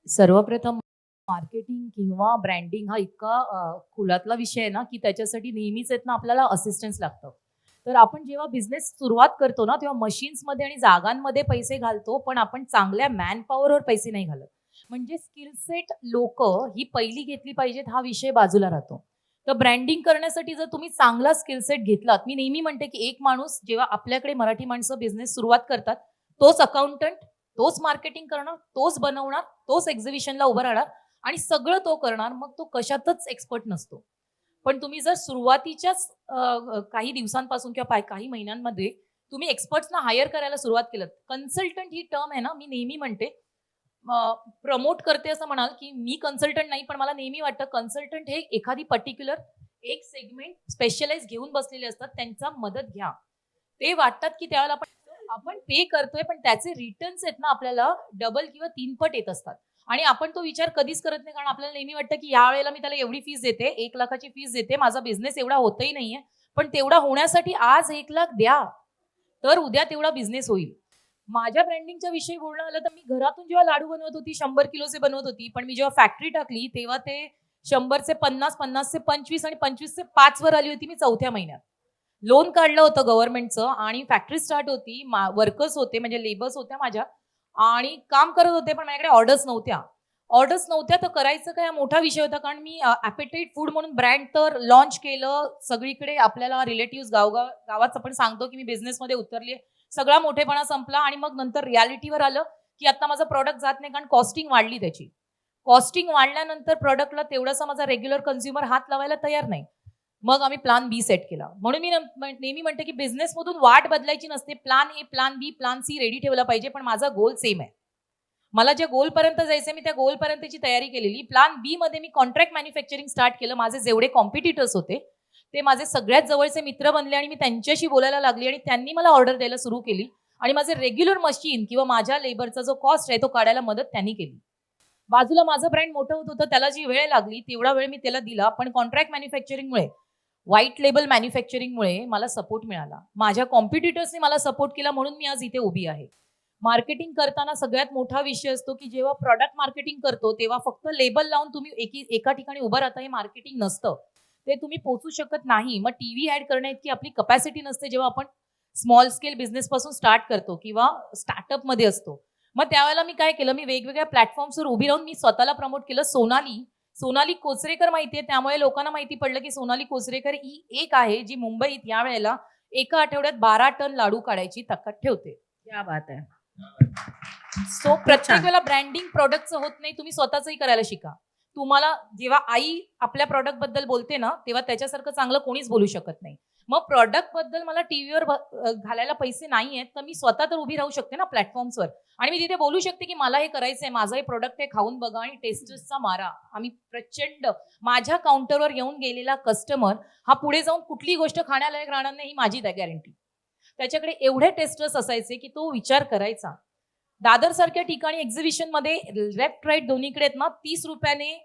सर्वप्रथम मार्केटिंग किंवा ब्रँडिंग हा इतका खुलातला विषय आहे ना, की त्याच्यासाठी नेहमीच आहेत ना आपल्याला असिस्टन्स लागतं. तर आपण जेव्हा बिझनेस सुरुवात करतो ना, तेव्हा मशीन्समध्ये आणि जागांमध्ये पैसे घालतो, पण आपण चांगल्या मॅन पॉवरवर पैसे नाही घालत. म्हणजे स्किल सेट लोक ही पहिली घेतली पाहिजेत हा विषय बाजूला राहतो. तर ब्रँडिंग करण्यासाठी जर तुम्ही चांगला स्किल सेट घेतलात, मी नेहमी म्हणते की एक माणूस जेव्हा आपल्याकडे मराठी माणसं बिझनेस सुरुवात करतात, तोच अकाउंटंट, तोच मार्केटिंग करणार, तोच बनवणार, तोच एक्झिबिशनला उभं राहणार आणि सगळं तो करणार, मग तो कशातच एक्सपर्ट नसतो. पण तुम्ही जर सुरुवातीच्याच काही दिवसांपासून किंवा काही महिन्यांमध्ये तुम्ही एक्सपर्ट्सना हायर करायला सुरुवात केलं, कन्सल्टंट ही टर्म आहे ना, मी नेहमी म्हणते प्रमोट करते असं म्हणाल की मी कन्सल्टंट नाही, पण मला नेहमी वाटतं कन्सल्टंट हे एखादी पर्टिक्युलर एक सेगमेंट स्पेशलाइज घेऊन बसलेले असतात, त्यांचा मदत घ्या. ते वाटतात की त्यावेळेला आपण पे करतोय, पण त्याचे रिटर्न्स आहेत ना आपल्याला डबल किंवा 3 पट येत असतात आणि आपण तो विचार कधीच करत नाही, कारण आपल्याला नेहमी वाटतं की या वेळेला मी त्याला एवढी फीस देते, 1 लाखाची फीस देते, माझा बिझनेस एवढा होतही नाहीये, पण तेवढा होण्यासाठी आज 1 लाख द्या, तर उद्या तेवढा बिझनेस होईल. माझ्या ब्रँडिंगच्या विषयी बोलणं आलं तर मी घरातून जेव्हा लाडू बनवत होती 100 किलोचे बनवत होती, पण मी जेव्हा फॅक्टरी टाकली तेव्हा ते 100चे 50, 50चे 25 आणि 25चे 5 वर आली होती मी 4थ्या महिन्यात. लोन काढलं होतं गव्हर्नमेंटचं आणि फॅक्टरी स्टार्ट होती, वर्कर्स होते म्हणजे लेबर्स होत्या माझ्या आणि काम करत होते, पण माझ्याकडे ऑर्डर्स नव्हत्या तर करायचं काय, हा मोठा विषय होता. कारण मी ॲपेटाईट फूड म्हणून ब्रँड तर लॉन्च केलं, सगळीकडे आपल्याला रिलेटिव्ह गावात आपण सांगतो की मी बिझनेसमध्ये उतरली, सगळा मोठेपणा संपला आणि मग नंतर रियालिटीवर आलं की आता माझं प्रॉडक्ट जात नाही, कारण कॉस्टिंग वाढली त्याची. कॉस्टिंग वाढल्यानंतर प्रॉडक्टला तेवढासा माझा रेग्युलर कन्झ्युमर हात लावायला तयार नाही. मग आम्ही प्लान बी सेट केला. म्हणून मी नेहमी म्हणते की बिझनेसमधून वाट बदलायची नसते, plan A, plan B, plan C ready ठेवला पाहिजे, पण माझा गोल सेम आहे. मला ज्या गोलपर्यंत जायचंय मी त्या गोलपर्यंतची तयारी केलेली. प्लान बी मध्ये मी कॉन्ट्रॅक्ट मॅन्युफॅक्चरिंग स्टार्ट केलं. माझे जेवढे कॉम्पिटिटर्स होते ते माझे सगळ्यात जवळचे मित्र बनले आणि मी त्यांच्याशी बोलायला लागली आणि त्यांनी मला ऑर्डर द्यायला सुरू केली आणि माझे रेग्युलर मशीन किंवा माझ्या लेबरचा जो कॉस्ट आहे तो काढायला मदत त्यांनी केली. बाजूला माझं ब्रँड मोठं होत होतं, त्याला जी वेळ लागली तेवढा वेळ मी त्याला दिला, पण कॉन्ट्रॅक्ट मॅन्युफॅक्चरिंगमुळे, व्हाईट लेबल मॅन्युफॅक्चरिंगमुळे मला सपोर्ट मिळाला. माझ्या कॉम्पिटिटर्सनी मला सपोर्ट केला, म्हणून मी आज इथे उभी आहे. मार्केटिंग करताना सगळ्यात मोठा विषय असतो की जेव्हा प्रॉडक्ट मार्केटिंग करतो तेव्हा फक्त लेबल लावून तुम्ही एका ठिकाणी उभं राहता, हे मार्केटिंग नसतं. ते तुम्ही पोहोचू शकत नाही. मग टीव्ही ऍड करण्याची आपली कपॅसिटी नसते जेव्हा आपण स्मॉल स्केल बिझनेस पासून स्टार्ट करतो किंवा स्टार्टअप मध्ये असतो. मग त्यावेळेला मी काय केलं, मी वेगवेगळ्या प्लॅटफॉर्म्सवर उभी राहून मी स्वतःला प्रमोट केलं. सोनाली कोचरेकर माहितीये, त्यामुळे लोकांना माहिती पडलं की सोनाली कोचरेकर ही एक आहे जी मुंबईत या वेळेला एका आठवड्यात 12 टन लाडू काढायची ताकद ठेवते. क्या बात आहे. सो प्रत्येक वेळेला ब्रँडिंग प्रोडक्टचं होत नाही, तुम्ही स्वतःचंही करायला शिका. तुम्हाला जेव्हा आई आपल्या प्रॉडक्ट बद्दल बोलते ना, तेव्हा त्याच्यासारखं चांगलं कोणीच बोलू शकत नाही. मग प्रॉडक्ट बद्दल मला टीव्हीवर घालायला पैसे नाही आहेत, तर मी स्वतः तर उभी राहू शकते ना प्लॅटफॉर्म्सवर, आणि मी तिथे बोलू शकते की मला हे करायचंय, माझं हे प्रोडक्ट आहे, खाऊन बघा आणि टेस्टचा मारा. आम्ही प्रचंड, माझ्या काउंटरवर येऊन गेलेला कस्टमर हा पुढे जाऊन कुठली गोष्ट खाण्यालायक राहणार नाही, ही माझी गॅरंटी. त्याच्याकडे एवढे टेस्टर्स असायचे की तो विचार करायचा. दादर सारख्या ठिकाणी एक्झिबिशन मध्ये लेफ्ट राईट दोन्हीकडे आहेत ना, 30 रुपयाने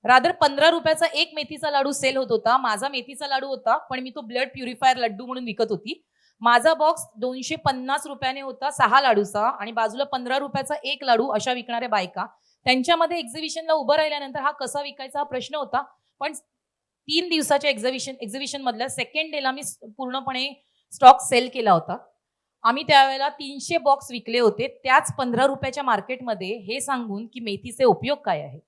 रादर 15 रुपयाचा एक मेथीचा लाडू सेल होत होता. माझा मेथीचा लाडू होता, पण मी तो ब्लड प्युरिफायर लड्डू म्हणून विकत होती. माझा बॉक्स 250 रुपयाने होता 6 लाडूचा आणि बाजूला 15 रुपयाचा एक लाडू, अशा विकणाऱ्या बायका. त्यांच्यामध्ये एक्झिबिशनला उभं राहिल्यानंतर हा कसा विकायचा हा प्रश्न होता. पण 3 दिवसाच्या एक्झिबिशन मधल्या सेकंड डेला मी पूर्णपणे स्टॉक सेल केला होता. आम्ही त्यावेळेला 300 बॉक्स विकले होते त्याच 15 रुपयाच्या मार्केटमध्ये, हे सांगून की मेथीचे उपयोग काय आहे.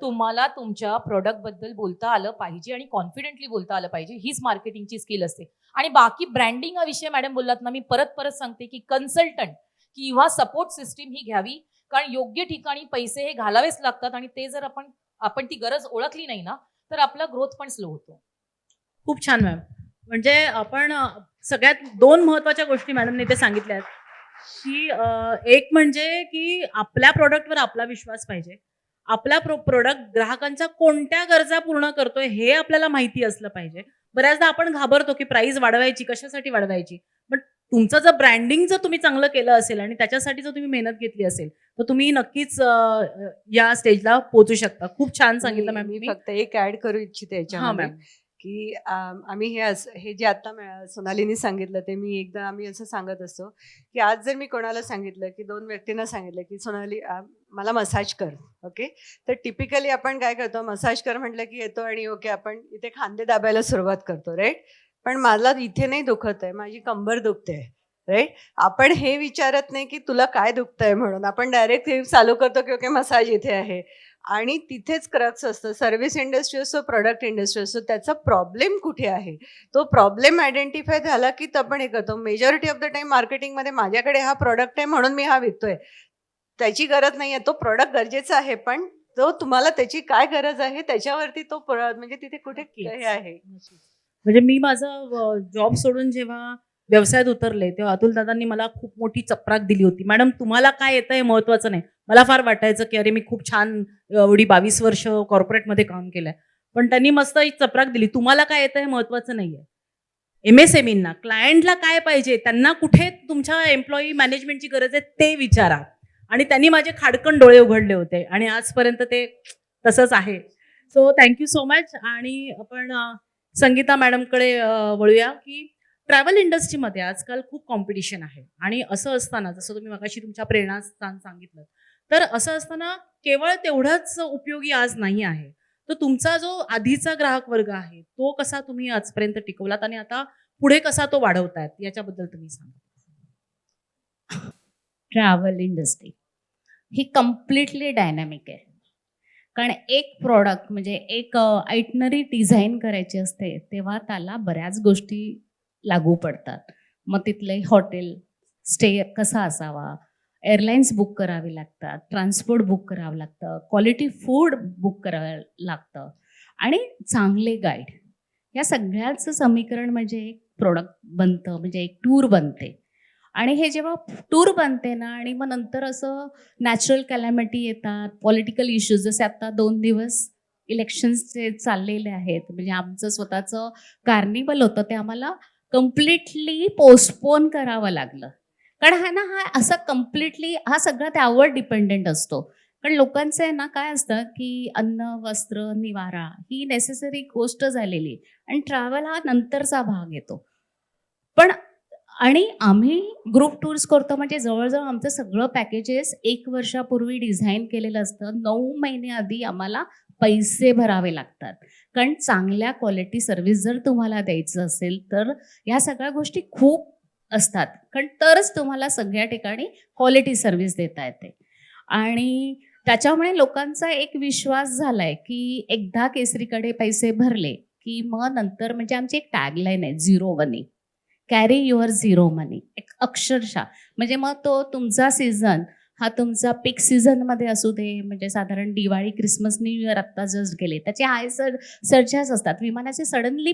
तुम्हाला तुमच्या प्रोडक्ट बद्दल बोलता आलं पाहिजे आणि कॉन्फिडेंटली बोलता आलं पाहिजे, हीच मार्केटिंगची स्किल असते. आणि बाकी ब्रँडिंग हा विषय मॅडम बोललात ना, मी परत सांगते की कन्सल्टंट किंवा सपोर्ट सिस्टीम ही घ्यावी, कारण योग्य ठिकाणी पैसे हे घालावेच लागतात आणि ते जर आपण ती गरज ओळखली नाही ना, तर आपला ग्रोथ पण स्लो होतो. खूप छान मॅम. म्हणजे आपण सगळ्यात 2 महत्वाच्या गोष्टी मॅडमने ते सांगितल्या की एक म्हणजे की आपल्या प्रोडक्टवर आपला विश्वास पाहिजे, आपला प्रोडक्ट ग्राहकांच्या कोणत्या गरजा पूर्ण करतोय हे आपल्याला माहिती असलं पाहिजे. बऱ्याचदा आपण घाबरतो की प्राइस वाढवायची, कशासाठी वाढवायची, पण तुमचं जर ब्रँडिंग जर तुम्ही चांगलं केलं असेल आणि त्याच्यासाठी जर तुम्ही मेहनत घेतली असेल तर तुम्ही नक्कीच या स्टेजला पोहोचू शकता. खूप छान सांगितलं मॅम. मी फक्त एक ऍड करू इच्छिते याच्यामध्ये की आम्ही हे जे आता सोनालीने सांगितलं ते मी एकदा आम्ही असं सांगत असतो की आज जर मी कोणाला सांगितलं की 2 व्यक्तींना सांगितलं की सोनाली मला मसाज कर, ओके, तर टिपिकली आपण काय करतो, मसाज कर म्हटलं की येतो आणि ओके आपण इथे खांदे दाबायला सुरुवात करतो, राईट. पण मला इथे नाही दुखत आहे, माझी कंबर दुखते, राईट. आपण हे विचारत नाही की तुला काय दुखतंय म्हणून, आपण डायरेक्ट हे चालू करतो की ओके मसाज इथे आहे आणि तिथेच क्रक्स असतं. सर्व्हिस इंडस्ट्री असो, प्रोडक्ट इंडस्ट्री असो, त्याचा प्रॉब्लेम कुठे आहे, तो प्रॉब्लेम आयडेंटिफाय झाला की आपण हे करतो. मेजॉरिटी ऑफ द टाइम मार्केटिंगमध्ये माझ्याकडे हा प्रॉडक्ट आहे म्हणून मी हा विकतोय, त्याची गरज नाही आहे. तो प्रॉडक्ट गरजेचा आहे, पण तो तुम्हाला त्याची काय गरज आहे त्याच्यावरती तो म्हणजे तिथे कुठे हे आहे. म्हणजे मी माझा जॉब सोडून जेव्हा व्यवसायात उतरले तेव्हा अतुल दादांनी मला खूप मोठी चपराक दिली होती. मॅडम तुम्हाला काय येतं हे महत्वाचं नाही. मला फार वाटायचं की अरे मी खूप छान एवढी 22 वर्ष कॉर्पोरेटमध्ये काम केलंय, पण त्यांनी मस्त एक चपराक दिली, तुम्हाला काय येतं हे महत्वाचं नाहीये. MSMEंना क्लायंटला काय पाहिजे, त्यांना कुठे तुमच्या एम्प्लॉई मॅनेजमेंटची गरज आहे ते विचारा. आणि त्यांनी माझे खाडकन डोळे उघडले होते आणि आजपर्यंत ते तसंच आहे. So thank you so much. आणि आपण संगीता मॅडमकडे वळूया की ट्रॅव्हल इंडस्ट्रीमध्ये आजकाल खूप कॉम्पिटिशन आहे आणि असं असताना जसं तुम्ही मगाशी तुमच्या प्रेरणास्थान सांगितलं, तर असं असताना केवळ तेवढंच उपयोगी आज नाही आहे. तर तुमचा जो आधीचा ग्राहक वर्ग आहे तो कसा तुम्ही आजपर्यंत टिकवलात आणि आता पुढे कसा तो वाढवतायत याच्याबद्दल तुम्ही सांगा. ट्रॅव्हल इंडस्ट्री ही कम्प्लिटली डायनॅमिक आहे. कारण एक प्रॉडक्ट म्हणजे एक आयटनरी डिझाईन करायची असते तेव्हा त्याला बऱ्याच गोष्टी लागू पडतात. मग तिथले हॉटेल स्टे कसा असावा, एअरलाईन्स बुक करावी लागतात, ट्रान्सपोर्ट बुक करावं लागतं, क्वालिटी फूड बुक करावं लागतं आणि चांगले गाईड, या सगळ्याचं समीकरण म्हणजे एक प्रोडक्ट बनतं, म्हणजे एक टूर बनते. आणि हे जेव्हा टूर बनते ना आणि मग नंतर असं नॅचरल कॅलॅमिटी येतात, पॉलिटिकल इश्यूज, जसे आता 2 दिवस इलेक्शन्सचे चाललेले आहेत. म्हणजे आमचं स्वतःचं कार्निवल होतं ते आम्हाला कम्प्लिटली पोस्टपोन करावं लागलं. कारण हा असं कम्प्लिटली हा सगळा त्यावर डिपेंडेंट असतो. कारण लोकांचं आहे ना काय असतं की अन्न, वस्त्र, निवारा ही नेसेसरी गोष्ट झालेली आणि ट्रॅव्हल हा नंतरचा भाग येतो. पण आणि आम्ही ग्रुप टूर्स करतो म्हणजे जवळजवळ आमचं सगळं पॅकेजेस 1 वर्षापूर्वी डिझाईन केलेलं असतं. 9 महिने आधी आम्हाला पैसे भरावे लागतात. कारण चांगल्या क्वालिटी सर्व्हिस जर तुम्हाला द्यायचं असेल तर या सगळ्या गोष्टी खूप असतात. कारण तरच तुम्हाला सगळ्या ठिकाणी क्वालिटी सर्व्हिस देता येते. आणि त्याच्यामुळे लोकांचा एक विश्वास झालाय की एकदा केसरीकडे पैसे भरले की मग नंतर, म्हणजे आमची एक टॅगलाईन आहे, zero money, carry your zero money. एक अक्षरशः म्हणजे मग तो तुमचा सीझन हा तुमचा पीक सीझनमध्ये असू दे, म्हणजे साधारण दिवाळी, क्रिसमस, न्यू इयर आत्ता जस्ट गेले, त्याचे हाय सर्चार्ज असतात, विमानाचे सडनली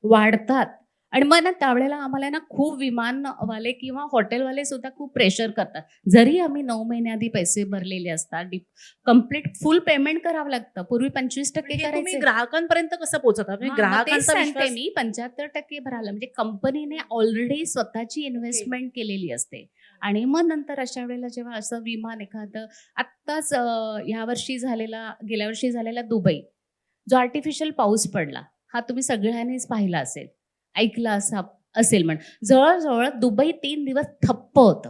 वाढतात. आणि मग ना त्यावेळेला आम्हाला ना खूप विमानवाले किंवा हॉटेलवाले सुद्धा खूप प्रेशर करतात. जरी आम्ही 9 महिन्याआधी पैसे भरलेले असतात, कम्प्लीट फुल पेमेंट करावं लागतं. पूर्वी 25% तुम्ही करायचे. ग्राहकांपर्यंत कसं पोहोचता? हां, मग तेच ग्राहकांचा सांगते विश्वास मी, 75% भरायला म्हणजे कंपनीने ऑलरेडी स्वतःची इन्व्हेस्टमेंट केलेली असते. आणि मग नंतर अशा वेळेला जेव्हा असं विमान एखादं आत्ताच गेल्या वर्षी झालेला दुबई, जो आर्टिफिशियल पाऊस पडला, हा तुम्ही सगळ्यांनीच पाहिला असेल, ऐकला असेल. जवळजवळ दुबई 3 दिवस ठप्प होतं.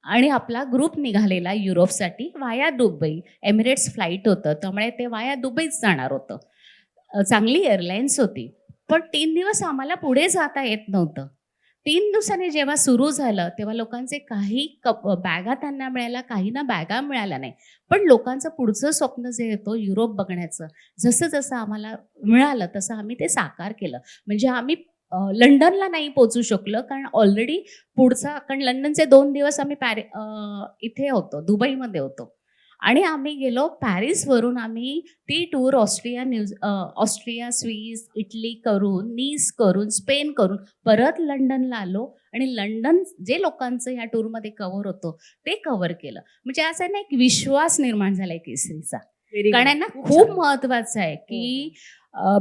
आणि आपला ग्रुप निघालेला युरोपसाठी वाया दुबई, एमिरेट्स फ्लाईट होतं, त्यामुळे ते वाया दुबईच जाणार होतं. चांगली एअरलाईन्स होती, पण 3 दिवस आम्हाला पुढे जाता येत नव्हतं. 3 दिवसांनी जेव्हा सुरू झालं तेव्हा लोकांचे काही बॅगा त्यांना मिळाल्या, काही ना बॅगा मिळाल्या नाही. पण लोकांचं पुढचं स्वप्न जे होतं युरोप बघण्याचं, जसं जसं आम्हाला मिळालं तसं आम्ही ते साकार केलं. म्हणजे आम्ही लंडनला नाही पोचू शकलो कारण ऑलरेडी कारण लंडनचे 2 दिवस आम्ही इथे होतो, दुबईमध्ये होतो. आणि आम्ही गेलो पॅरिसवरून, आम्ही ती टूर ऑस्ट्रिया, स्विस, इटली करून, नीस करून, स्पेन करून परत लंडनला आलो. आणि लंडन जे लोकांचं ह्या टूरमध्ये कव्हर होतं ते कव्हर केलं. म्हणजे असा ना एक विश्वास निर्माण झालाय केसरीचा. कारण ना खूप महत्वाचं आहे की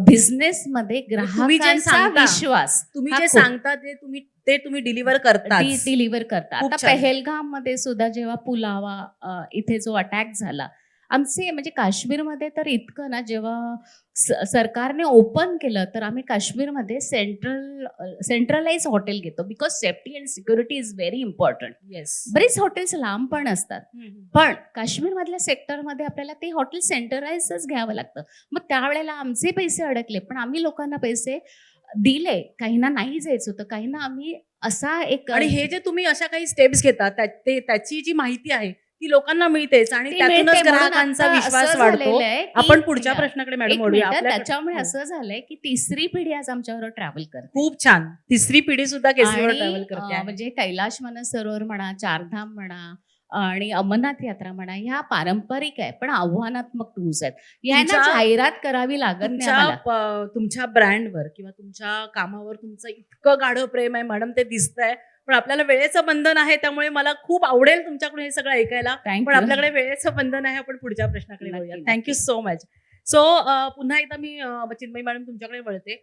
बिझनेसमध्ये ग्राहकांचा विश्वास, तुम्ही हा जे खूप. सांगता ते तुम्ही डिलिव्हर करता. डिलिव्हर करतात. खूप आता छान. पहेलगाम मध्ये सुद्धा जेव्हा पुलावा इथे जो अटॅक झाला, आमचे म्हणजे काश्मीरमध्ये तर इतकं ना, जेव्हा सरकारने ओपन केलं तर आम्ही काश्मीरमध्ये सेंट्रलाइज हॉटेल घेतो, because safety and security is very important. Yes. बरेच हॉटेल्स लांब पण असतात, पण काश्मीरमधल्या सेक्टरमध्ये आपल्याला ते हॉटेल सेंटराइजच घ्यावं लागतं. मग त्यावेळेला आमचे पैसे अडकले, पण आम्ही लोकांना पैसे दिले, काहींना नाही जायचं होतं, काहींना आम्ही असा एक आणि हे जे तुम्ही अशा काही स्टेप्स घेता त्याची जी माहिती आहे ती लोकांना मिळतेच आणि ती त्यातूनच मिळते. म्हणून ग्राहकांचा आता विश्वास असं वाढतो. झालेलं आहे की- आपण पुढच्या या. प्रश्नाकडे मॅडम एक वळूया. मिनिट, आपल्याकडे- त्याच्यामुळे हो. असं झालंय की तिसरी पिढी आज आमच्यावर ट्रॅव्हल करते. खूप छान. तिसरी पिढी सुद्धा केसरीवर आणि, ट्रॅव्हल करते आहे. म्हणजे कैलाश मानसरोवर म्हणा, चारधाम म्हणा आणि अमरनाथ यात्रा म्हणा, ह्या पारंपरिक आहे पण आव्हानात्मक टूर्स आहेत. यांना तुमच्या- जाहिरात करावी लागत नाही तुमच्या आम्हाला. तुमच्या ब्रँडवर किंवा तुमच्या कामावर तुमचं इतकं गाढ प्रेम आहे मॅडम, ते दिसतंय. पण आपल्याला वेळेचं बंधन आहे, त्यामुळे मला खूप आवडेल तुमच्याकडून हे सगळं ऐकायला. Thank पण you. आपल्याकडे वेळेचं बंधन आहे. आपण पुढच्या प्रश्नाकडे नक्की, वळूया. नक्की. Thank you so much. सो पुन्हा एकदा मी चिन्मयी मॅडम तुमच्याकडे वळते.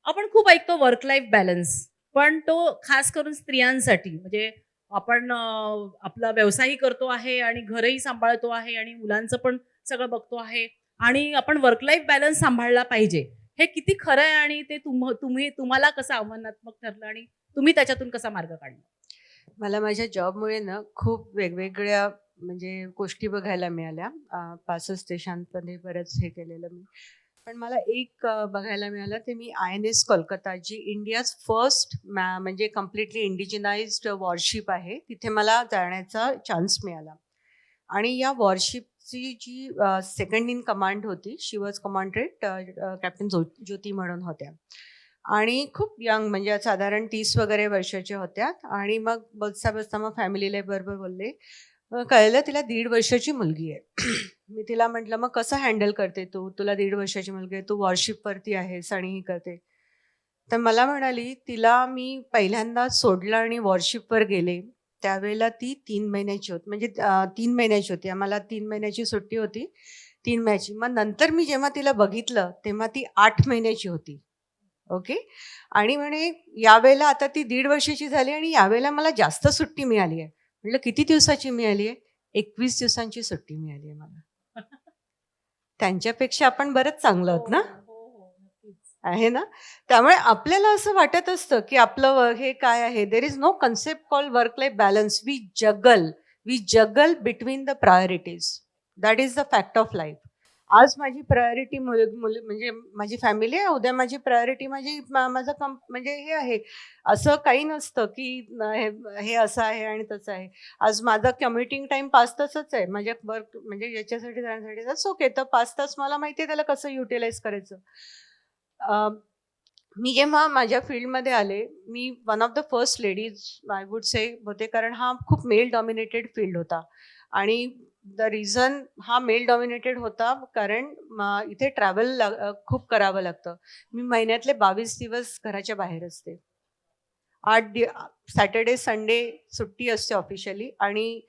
आपण खूप ऐकतो वर्क लाईफ बॅलन्स, पण तो खास करून स्त्रियांसाठी, म्हणजे आपण आपला व्यवसायही करतो आहे आणि घरही सांभाळतो आहे आणि मुलांचं पण सगळं बघतो आहे आणि आपण वर्क लाईफ बॅलन्स सांभाळला पाहिजे. हे किती खरं आहे आणि ते तुम्हाला कसं आव्हानात्मक ठरलं आणि तुम्ही त्याच्यातून कसा मार्ग काढला? मला माझ्या जॉबमुळे ना खूप वेगवेगळ्या म्हणजे गोष्टी बघायला मिळाल्या. 65 देशांमध्ये बरंच हे केलेलं मी. पण मला एक बघायला मिळालं, ते मी INS कोलकाता, जी इंडियाज फर्स्ट म्हणजे कम्प्लिटली इंडिजिनाइज्ड वॉरशिप आहे, तिथे मला जाण्याचा चान्स मिळाला. आणि या वॉरशिपची जी सेकंड इन कमांड होती, शी वॉज कमांडेड कॅप्टन ज्योती म्हणून होत्या आणि खूप यंग, म्हणजे साधारण 30 वगैरे वर्षाच्या होत्या. आणि मग बसता मग फॅमिलीला बरोबर बोलले, कळलं तिला 1.5 वर्षाची मुलगी आहे. मी तिला म्हटलं, मग कसं हँडल करते तू, तुला 1.5 वर्षाची मुलगी आहे, तू वॉरशिपवरती आहेस आणि ही करते. तर मला म्हणाली, तिला मी पहिल्यांदा सोडलं आणि वॉरशिपवर गेले त्यावेळेला ती 3 महिन्याची होती, म्हणजे 3 महिन्याची होती. आम्हाला 3 महिन्याची सुट्टी होती, 3 महिन्याची. मग नंतर मी जेव्हा तिला बघितलं तेव्हा ती 8 महिन्याची होती. ओके. आणि म्हणे यावेळेला आता ती 1.5 वर्षाची झाली आणि यावेळेला मला जास्त सुट्टी मिळाली आहे. म्हटलं किती दिवसाची मिळाली आहे? 21 दिवसांची सुट्टी मिळाली आहे मला. त्यांच्यापेक्षा आपण बरंच चांगलं आहोत ना, आहे ना. त्यामुळे आपल्याला असं वाटत असतं की आपलं हे काय आहे, there is no concept called work life balance. We juggle between the priorities. That is the fact of life. आज माझी प्रायोरिटी म्हणजे माझी फॅमिली आहे, उद्या माझी प्रायोरिटी माझं म्हणजे हे आहे. असं काही नसतं की हे असं आहे आणि तसं आहे. आज माझा कम्युटिंग टाइम 5 तासच आहे माझ्या वर्क म्हणजे याच्यासाठी जाण्यासाठी. That's okay. तर 5 तास मला माहिती आहे त्याला कसं युटिलाइज करायचं. मी जेव्हा माझ्या फील्डमध्ये आले, मी one of the first ladies I would say होते, कारण हा खूप मेल डॉमिनेटेड फील्ड होता. आणि द रिझन हा मेल डॉमिनेटेड होता कारण इथे ट्रॅव्हल खूप करावं लागतं. मी महिन्यातले 22 दिवस घराच्या बाहेर असते. 8 सॅटर्डे संडे सुट्टी असते ऑफिशियली. आणि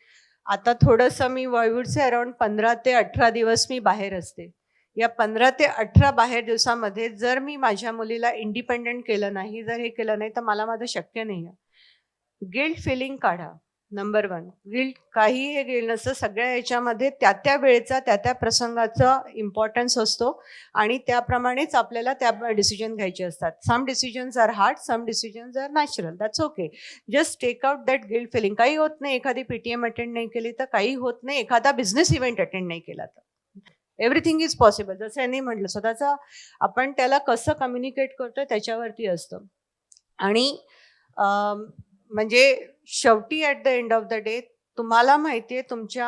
आता थोडंसं मी आय वुड से अराउंड 15 ते 18 दिवस मी बाहेर असते. या 15 ते 18 बाहेर दिवसामध्ये जर मी माझ्या मुलीला इंडिपेंडेंट केलं नाही, जर हे केलं नाही, तर मला माझं शक्य नाही आहे. गिल्ट फिलिंग काढा. नंबर 1 गिल्ट, काही हे गिल्ट नसतं. सगळ्या याच्यामध्ये त्या वेळेचा त्या प्रसंगाचा इम्पॉर्टन्स असतो आणि त्याप्रमाणेच आपल्याला त्या डिसिजन घ्यायचे असतात. Some decisions are hard, some decisions are natural. That's okay. Just take out that guilt feeling. काही होत नाही एखादी PTM अटेंड नाही केली तर, काही होत नाही एखादा बिझनेस इव्हेंट अटेंड नाही केला तर. Everything is possible. जसं यांनी म्हटलं, स्वतःचा आपण त्याला कसं कम्युनिकेट करतोय त्याच्यावरती असतं. आणि म्हणजे शेवटी at the end of the day तुम्हाला माहिती आहे तुमच्या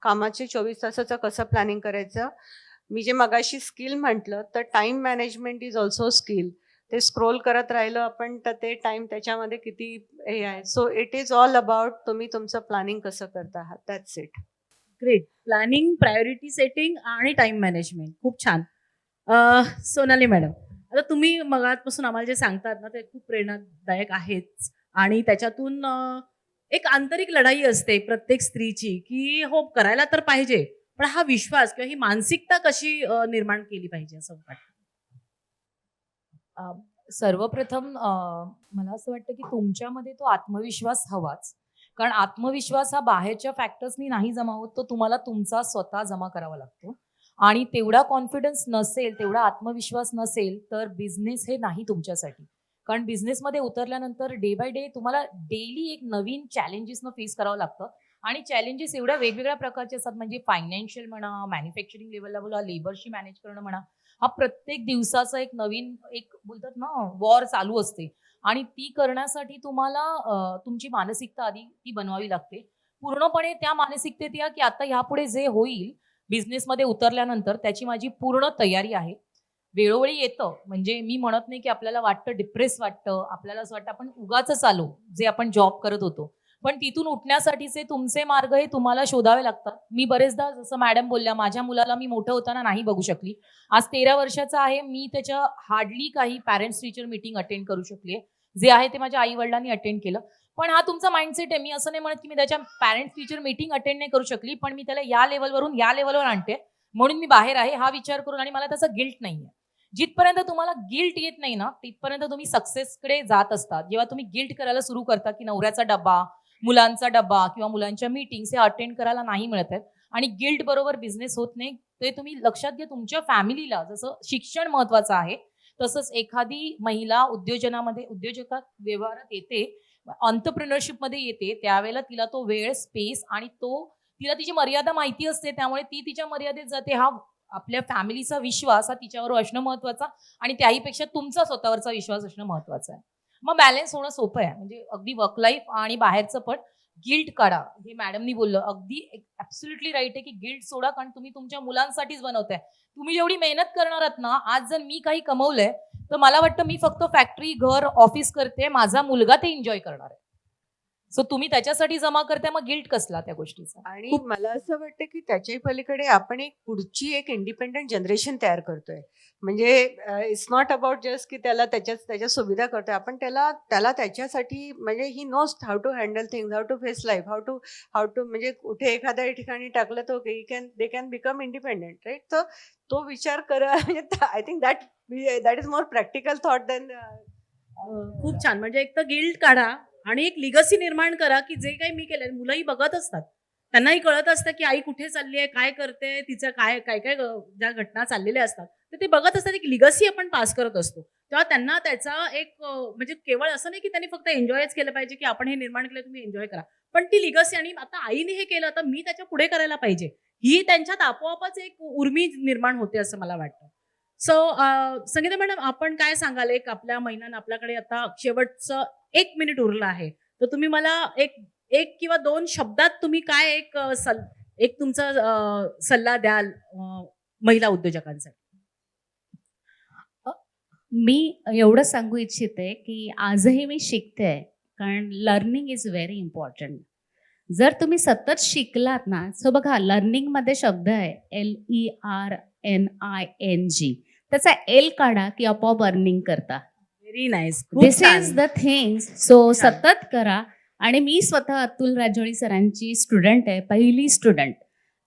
कामाचे 24 तासाचं कसं प्लॅनिंग करायचं. मी जे मगाशी स्किल म्हटलं, तर time management is also skill. ते स्क्रोल करत राहिलं आपण तर ते टाईम त्याच्यामध्ये किती हे आहे. So it is all about तुम्ही तुमचं प्लॅनिंग कसं करता आहात. That's it. Great. Planning, priority setting आणि टाइम मॅनेजमेंट. खूप छान. सोनाली मॅडम, आता तुम्ही मगापासून आम्हाला जे सांगतात ना, ते खूप प्रेरणादायक आहेच. आणि त्याच्यातून एक आंतरिक लढाई असते प्रत्येक स्त्रीची, की हो करायला तर पाहिजे, पण हा विश्वास किंवा ही मानसिकता कशी निर्माण केली पाहिजे असं वाटतं? सर्वप्रथम मला असं वाटतं की तुमच्यामध्ये तो आत्मविश्वास हवाच. कारण आत्मविश्वास हा बाहेरच्या फॅक्टर्सनी नाही जमा होत, तो तुम्हाला तुमचा स्वतः जमा करावा लागतो. आणि तेवढा कॉन्फिडन्स नसेल, तेवढा आत्मविश्वास नसेल तर बिझनेस हे नाही तुमच्यासाठी. कारण बिझनेसमध्ये उतरल्यानंतर डे बाय डे तुम्हाला डेली एक नवीन चॅलेंजेसनं फेस करावं लागतं. आणि चॅलेंजेस एवढ्या वेगवेगळ्या प्रकारचे असतात, म्हणजे फायनान्शियल म्हणा, मॅन्युफॅक्चरिंग लेवलला बोला, लेबरशी मॅनेज करणं म्हणा. हा प्रत्येक दिवसाचा एक नवीन एक बोलतात ना वॉर चालू असते आणि ती करण्यासाठी तुम्हाला तुमची मानसिकता आधी ती बनवावी लागते. पूर्णपणे त्या मानसिकतेत या की आता ह्यापुढे जे होईल बिझनेसमध्ये उतरल्यानंतर त्याची माझी पूर्ण तयारी आहे. वेळोवेळी येतं म्हणजे मी म्हणत नाही की आपल्याला वाटतं डिप्रेस वाटतं, आपल्याला असं वाटतं आपण उगाच चालू जे आपण जॉब करत होतो. पण तिथून उठण्यासाठीचे तुमचे मार्ग हे तुम्हाला शोधावे लागतात. मी बरेचदा जसं मॅडम बोलल्या माझ्या मुलाला मी मोठं होताना नाही बघू शकली. आज 13 वर्षाचा आहे. मी त्याच्या हार्डली काही पॅरेंट्स टीचर मीटिंग अटेंड करू शकली. जे आहे ते माझ्या आई वडिलांनी अटेंड केलं. पण हा तुमचा माइंडसेट आहे. मी असं नाही म्हणत की मी त्याच्या पॅरेंट्स टीचर मीटिंग अटेंड नाही करू शकली, पण मी त्याला या लेवलवरून या लेवलवर आणते म्हणून मी बाहेर आहे हा विचार करून आणि मला त्याचा गिल्ट नाहीये. जिथपर्यंत तुम्हाला गिल्ट येत नाही ना तिथपर्यंत तुम्ही सक्सेसकडे जात असतात. जेव्हा तुम्ही गिल्ट करायला सुरू करता की नवऱ्याचा डबा, मुलांचा डबा किंवा मुलांच्या मीटिंग्स हे अटेंड करायला नाही मिळत आहेत आणि गिल्ट बरोबर बिझनेस होत नाही, ते तुम्ही लक्षात घ्या. तुमच्या फॅमिलीला जसं शिक्षण महत्वाचं आहे तसंच एखादी महिला उद्योजकात व्यवहारात येते, एंटरप्रेन्योरशिपमध्ये येते, त्यावेळेला तिला तो वेळ, स्पेस आणि तिला तिची मर्यादा माहिती असते. त्यामुळे ती तिच्या मर्यादेत जाते. हा आपल्या फॅमिलीचा विश्वास हा तिच्यावर असणं महत्वाचा आणि त्याहीपेक्षा तुमचा स्वतःवरचा विश्वास असणं महत्वाचं आहे. मग बॅलन्स होणं सोपं आहे. म्हणजे अगदी वर्क लाईफ आणि बाहेरचं पण गिल्ट काढा. हे मॅडमनी बोललं अगदी ऍब्सोल्युटली राईट आहे की गिल्ट सोडा, कारण तुम्ही तुमच्या मुलांसाठीच बनवताय. तुम्ही जेवढी मेहनत करणार आहात ना, आज जर मी काही कमवलंय तर मला वाटतं मी फक्त फॅक्टरी, घर, ऑफिस करते, माझा मुलगा ते एन्जॉय करणार आहे. सो तुम्ही त्याच्यासाठी जमा करताय, मग गिल्ट कसला त्या गोष्टीचा. आणि मला असं वाटतं की त्याच्याही पलीकडे आपण पुढची एक इंडिपेंडंट जनरेशन तयार करतोय. म्हणजे इट्स नॉट अबाउट जस्ट की त्याला त्याच्या सुविधा करतोय आपण, त्याला त्याच्यासाठी म्हणजे he knows how to handle things, how to face life, how to म्हणजे कुठे एखाद्या ठिकाणी टाकलं तर they can become independent, right. तर तो विचार करा. म्हणजे I think that is more practical thought then. खूप छान. म्हणजे एक तर गिल्ट काढा आणि एक लिगसी निर्माण करा की जे काही मी केलंय मुलंही बघत असतात, त्यांनाही कळत असतं की आई कुठे चालली आहे, काय करते, तिचं काय काय काय ज्या घटना चाललेल्या असतात तर ते बघत असतात. एक लिगसी आपण पास करत असतो तेव्हा त्यांना त्याचा एक म्हणजे केवळ असं नाही की त्यांनी फक्त एन्जॉयच केलं पाहिजे की आपण हे निर्माण केलं तुम्ही एन्जॉय करा, पण ती लिगसी आणि आता आईने हे केलं तर मी त्याच्या पुढे करायला पाहिजे ही त्यांच्यात आपोआपच एक उर्मी निर्माण होते असं मला वाटतं. सो संगीता मॅडम आपण काय सांगाल, एक आपल्या महिन्यानं आपल्याकडे आता शेवटचं 1 मिनिट उरलं आहे तर तुम्ही मला एक किंवा 2 शब्दात तुम्ही काय एक तुमचा सल्ला द्याल महिला उद्योजकांसाठी. मी एवढं सांगू इच्छिते की आजही मी शिकते, कारण लर्निंग इज व्हेरी इम्पॉर्टंट. जर तुम्ही सतत शिकलात ना, सो बघा लर्निंगमध्ये शब्द आहे LERNING, त्याचा L काढा की आपोआप अर्निंग करता. Very nice. This is the things. So सतत करा. आणि मी स्वतः अतुल राजोळी सरांची स्टुडंट आहे, पहिली स्टुडंट.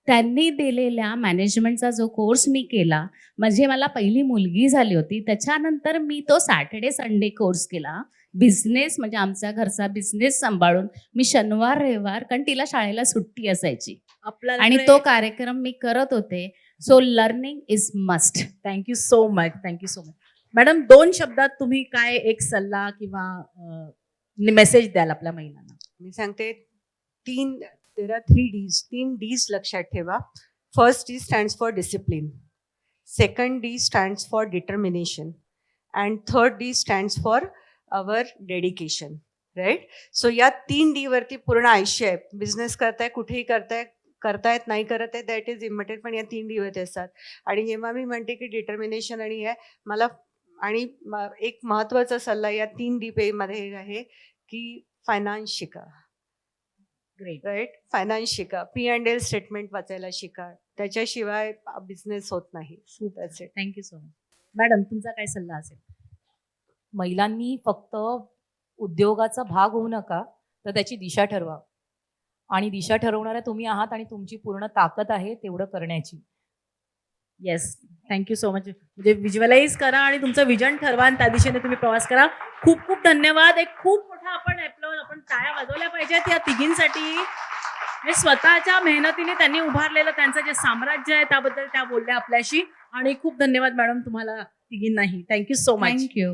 त्यांनी दिलेल्या मॅनेजमेंटचा जो कोर्स मी केला, म्हणजे मला पहिली मुलगी झाली होती, त्याच्यानंतर मी तो सॅटर्डे संडे कोर्स केला. बिझनेस म्हणजे आमच्या घरचा बिझनेस सांभाळून मी शनिवार रविवार, कारण तिला शाळेला सुट्टी असायची, आणि तो कार्यक्रम मी करत होते. So learning is must. Thank you so much. Thank you so much. Madam 2 शब्दात तुम्ही काय एक सल्ला किंवा मेसेज द्याल आपल्या महिलांना. मी सांगते 3 Ds लक्षात ठेवा. First D stands for discipline, second D stands for determination and third D stands for our dedication, right. So या 3 D वरती पूर्ण आयुष्य आहे. बिझनेस करताय, कुठेही करतायत नाही करत आहे, दॅट इज इम्पॉर्टंट, पण या 3 D वरती असतात. आणि जेव्हा मी म्हणते की डिटर्मिनेशन आणि एक महत्वाचा सल्ला या 3 D मध्ये आहे की फायनान्स शिका. ग्रेट. राईट, फायनान्स शिका, P&L स्टेटमेंट वाचायला शिका, त्याच्याशिवाय बिझनेस होत नाही. That's it. Thank you so much. Madam तुमचा काय सल्ला असेल. महिलांनी फक्त उद्योगाचा भाग होऊ नका, तर त्याची दिशा ठरवा. आणि दिशा ठरवणाऱ्या तुम्ही आहात आणि तुमची पूर्ण ताकद आहे तेवढं करण्याची. Yes, thank you so much. म्हणजे विज्युअलाइज करा आणि तुमचं विजन ठरवा आणि त्या दिशेने तुम्ही प्रवास करा. खूप खूप धन्यवाद. एक खूप मोठा आपण टाळ्या वाजवल्या पाहिजेत या तिघींसाठी. म्हणजे स्वतःच्या मेहनतीने त्यांनी उभारलेलं त्यांचं जे साम्राज्य आहे त्याबद्दल त्या बोलल्या आपल्याशी. आणि खूप धन्यवाद मॅडम तुम्हाला तिघींनाही. Thank you so much. थँक्यू.